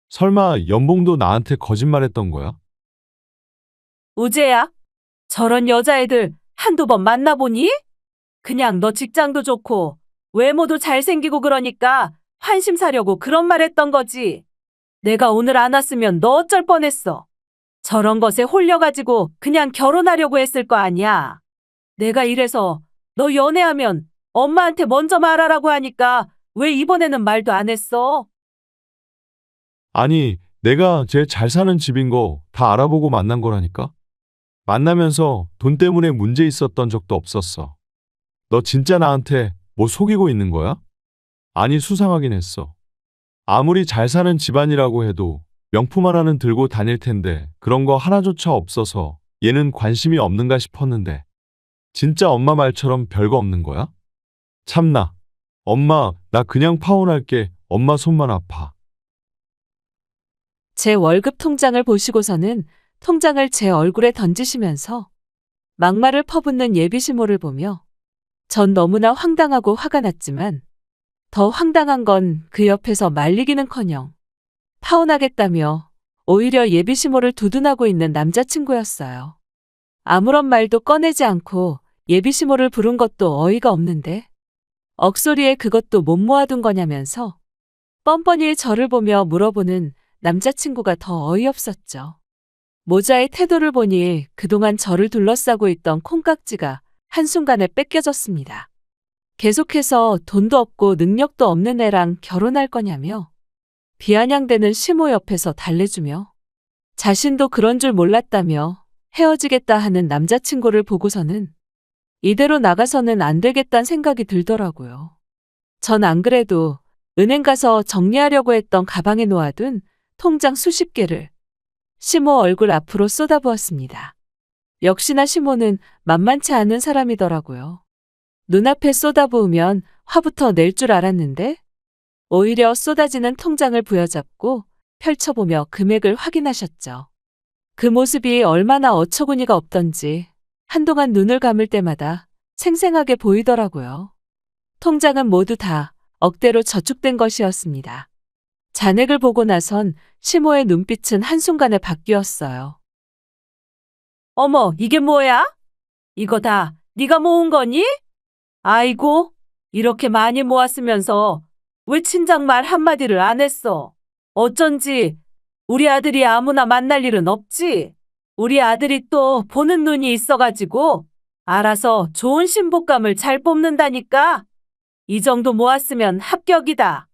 설마 연봉도 나한테 거짓말했던 거야? 우재야, 저런 여자애들 한두 번 만나보니? 그냥 너 직장도 좋고 외모도 잘생기고 그러니까 환심 사려고 그런 말 했던 거지. 내가 오늘 안 왔으면 너 어쩔 뻔했어. 저런 것에 홀려가지고 그냥 결혼하려고 했을 거 아니야. 내가 이래서 너 연애하면 엄마한테 먼저 말하라고 하니까 왜 이번에는 말도 안 했어? 아니, 내가 쟤 잘 사는 집인 거 다 알아보고 만난 거라니까? 만나면서 돈 때문에 문제 있었던 적도 없었어. 너 진짜 나한테 뭐 속이고 있는 거야? 아니, 수상하긴 했어. 아무리 잘 사는 집안이라고 해도 명품 하나는 들고 다닐 텐데 그런 거 하나조차 없어서 얘는 관심이 없는가 싶었는데 진짜 엄마 말처럼 별거 없는 거야? 참나. 엄마, 나 그냥 파혼할게. 엄마 손만 아파. 제 월급 통장을 보시고서는 통장을 제 얼굴에 던지시면서 막말을 퍼붓는 예비시모를 보며 전 너무나 황당하고 화가 났지만 더 황당한 건 그 옆에서 말리기는커녕 파혼하겠다며 오히려 예비시모를 두둔하고 있는 남자친구였어요. 아무런 말도 꺼내지 않고 예비시모를 부른 것도 어이가 없는데 억소리에 그것도 못 모아둔 거냐면서 뻔뻔히 저를 보며 물어보는 남자친구가 더 어이없었죠. 모자의 태도를 보니 그동안 저를 둘러싸고 있던 콩깍지가 한순간에 뺏겨졌습니다. 계속해서 돈도 없고 능력도 없는 애랑 결혼할 거냐며 비아냥대는 시모 옆에서 달래주며 자신도 그런 줄 몰랐다며 헤어지겠다 하는 남자친구를 보고서는 이대로 나가서는 안 되겠다는 생각이 들더라고요. 전 안 그래도 은행 가서 정리하려고 했던 가방에 놓아둔 통장 수십 개를 시모 얼굴 앞으로 쏟아부었습니다. 역시나 시모는 만만치 않은 사람이더라고요. 눈앞에 쏟아부으면 화부터 낼 줄 알았는데 오히려 쏟아지는 통장을 부여잡고 펼쳐보며 금액을 확인하셨죠. 그 모습이 얼마나 어처구니가 없던지 한동안 눈을 감을 때마다 생생하게 보이더라고요. 통장은 모두 다 억대로 저축된 것이었습니다. 잔액을 보고 나선 시모의 눈빛은 한순간에 바뀌었어요. 어머, 이게 뭐야? 이거 다 네가 모은 거니? 아이고, 이렇게 많이 모았으면서 왜 친정 말 한마디를 안 했어? 어쩐지 우리 아들이 아무나 만날 일은 없지? 우리 아들이 또 보는 눈이 있어가지고 알아서 좋은 신부감을 잘 뽑는다니까? 이 정도 모았으면 합격이다.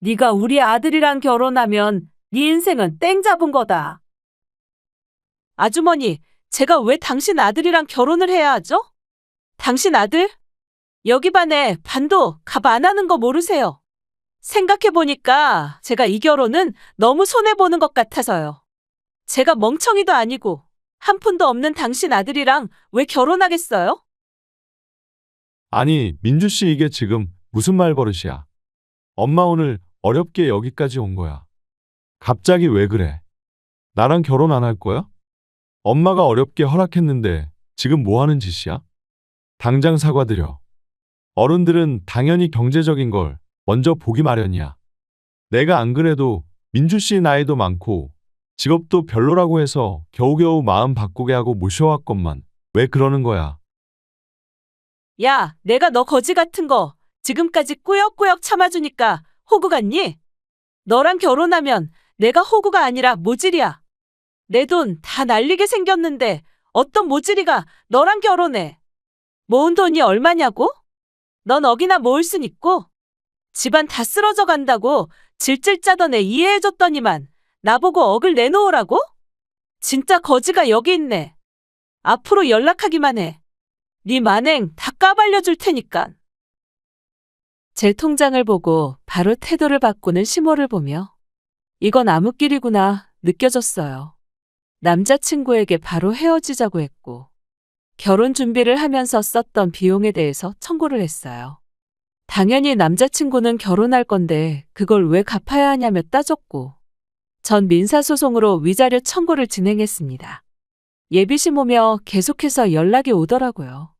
네가 우리 아들이랑 결혼하면 네 인생은 땡 잡은 거다. 아주머니, 제가 왜 당신 아들이랑 결혼을 해야 하죠? 당신 아들? 여기 반에 반도 갑 안 하는 거 모르세요? 생각해보니까 제가 이 결혼은 너무 손해보는 것 같아서요. 제가 멍청이도 아니고 한 푼도 없는 당신 아들이랑 왜 결혼하겠어요? 아니, 민주 씨 이게 지금 무슨 말버릇이야? 엄마 오늘 어렵게 여기까지 온 거야. 갑자기 왜 그래? 나랑 결혼 안 할 거야? 엄마가 어렵게 허락했는데 지금 뭐 하는 짓이야? 당장 사과드려. 어른들은 당연히 경제적인 걸 먼저 보기 마련이야. 내가 안 그래도 민주 씨 나이도 많고 직업도 별로라고 해서 겨우겨우 마음 바꾸게 하고 모셔왔건만 왜 그러는 거야? 야, 내가 너 거지 같은 거 지금까지 꾸역꾸역 참아주니까 호구 같니? 너랑 결혼하면 내가 호구가 아니라 모질이야. 내 돈 다 날리게 생겼는데 어떤 모질이가 너랑 결혼해? 모은 돈이 얼마냐고? 넌 억이나 모을 순 있고 집안 다 쓰러져 간다고 질질 짜던 애 이해해줬더니만 나보고 억을 내놓으라고? 진짜 거지가 여기 있네. 앞으로 연락하기만 해. 네 만행 다 까발려줄 테니까. 제 통장을 보고 바로 태도를 바꾸는 시모를 보며 이건 암흑길이구나 느껴졌어요. 남자친구에게 바로 헤어지자고 했고 결혼 준비를 하면서 썼던 비용에 대해서 청구를 했어요. 당연히 남자친구는 결혼할 건데 그걸 왜 갚아야 하냐며 따졌고 전 민사소송으로 위자료 청구를 진행했습니다. 예비시모며 계속해서 연락이 오더라고요.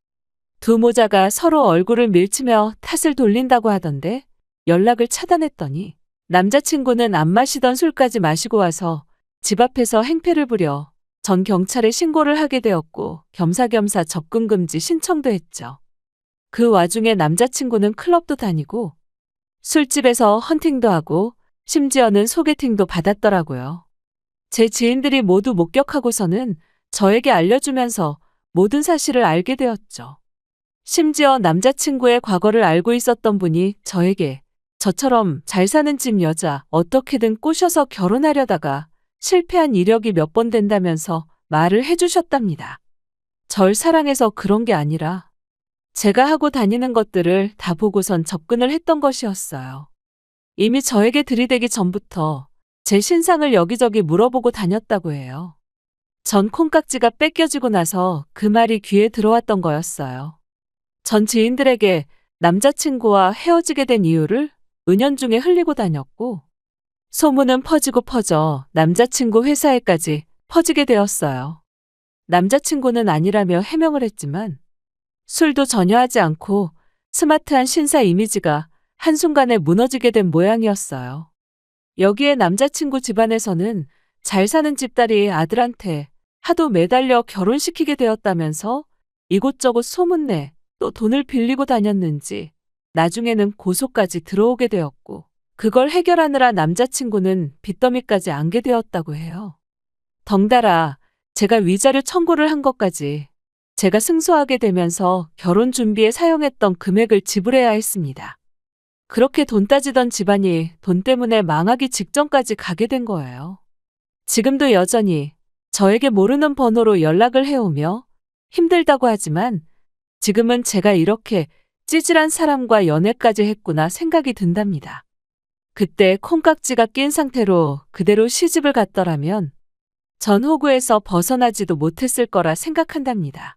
두 모자가 서로 얼굴을 밀치며 탓을 돌린다고 하던데 연락을 차단했더니 남자친구는 안 마시던 술까지 마시고 와서 집 앞에서 행패를 부려 전 경찰에 신고를 하게 되었고 겸사겸사 접근금지 신청도 했죠. 그 와중에 남자친구는 클럽도 다니고 술집에서 헌팅도 하고 심지어는 소개팅도 받았더라고요. 제 지인들이 모두 목격하고서는 저에게 알려주면서 모든 사실을 알게 되었죠. 심지어 남자친구의 과거를 알고 있었던 분이 저에게 저처럼 잘 사는 집 여자 어떻게든 꼬셔서 결혼하려다가 실패한 이력이 몇 번 된다면서 말을 해주셨답니다. 절 사랑해서 그런 게 아니라 제가 하고 다니는 것들을 다 보고선 접근을 했던 것이었어요. 이미 저에게 들이대기 전부터 제 신상을 여기저기 물어보고 다녔다고 해요. 전 콩깍지가 뺏겨지고 나서 그 말이 귀에 들어왔던 거였어요. 전 지인들에게 남자친구와 헤어지게 된 이유를 은연중에 흘리고 다녔고, 소문은 퍼지고 퍼져 남자친구 회사에까지 퍼지게 되었어요. 남자친구는 아니라며 해명을 했지만 술도 전혀 하지 않고 스마트한 신사 이미지가 한순간에 무너지게 된 모양이었어요. 여기에 남자친구 집안에서는 잘 사는 집딸이 아들한테 하도 매달려 결혼시키게 되었다면서 이곳저곳 소문내 또 돈을 빌리고 다녔는지 나중에는 고소까지 들어오게 되었고, 그걸 해결하느라 남자친구는 빚더미까지 안게 되었다고 해요. 덩달아 제가 위자료 청구를 한 것까지 제가 승소하게 되면서 결혼 준비에 사용했던 금액을 지불해야 했습니다. 그렇게 돈 따지던 집안이 돈 때문에 망하기 직전까지 가게 된 거예요. 지금도 여전히 저에게 모르는 번호로 연락을 해오며 힘들다고 하지만 지금은 제가 이렇게 찌질한 사람과 연애까지 했구나 생각이 든답니다. 그때 콩깍지가 낀 상태로 그대로 시집을 갔더라면 전 호구에서 벗어나지도 못했을 거라 생각한답니다.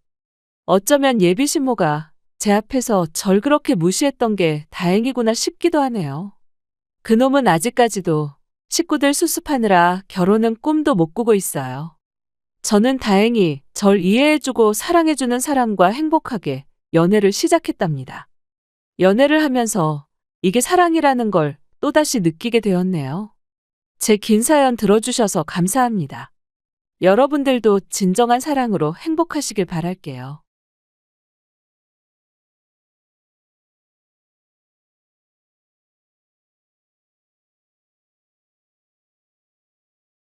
어쩌면 예비 신모가 제 앞에서 절 그렇게 무시했던 게 다행이구나 싶기도 하네요. 그놈은 아직까지도 식구들 수습하느라 결혼은 꿈도 못 꾸고 있어요. 저는 다행히 절 이해해주고 사랑해주는 사람과 행복하게 연애를 시작했답니다. 연애를 하면서 이게 사랑이라는 걸 또다시 느끼게 되었네요. 제 긴 사연 들어주셔서 감사합니다. 여러분들도 진정한 사랑으로 행복하시길 바랄게요.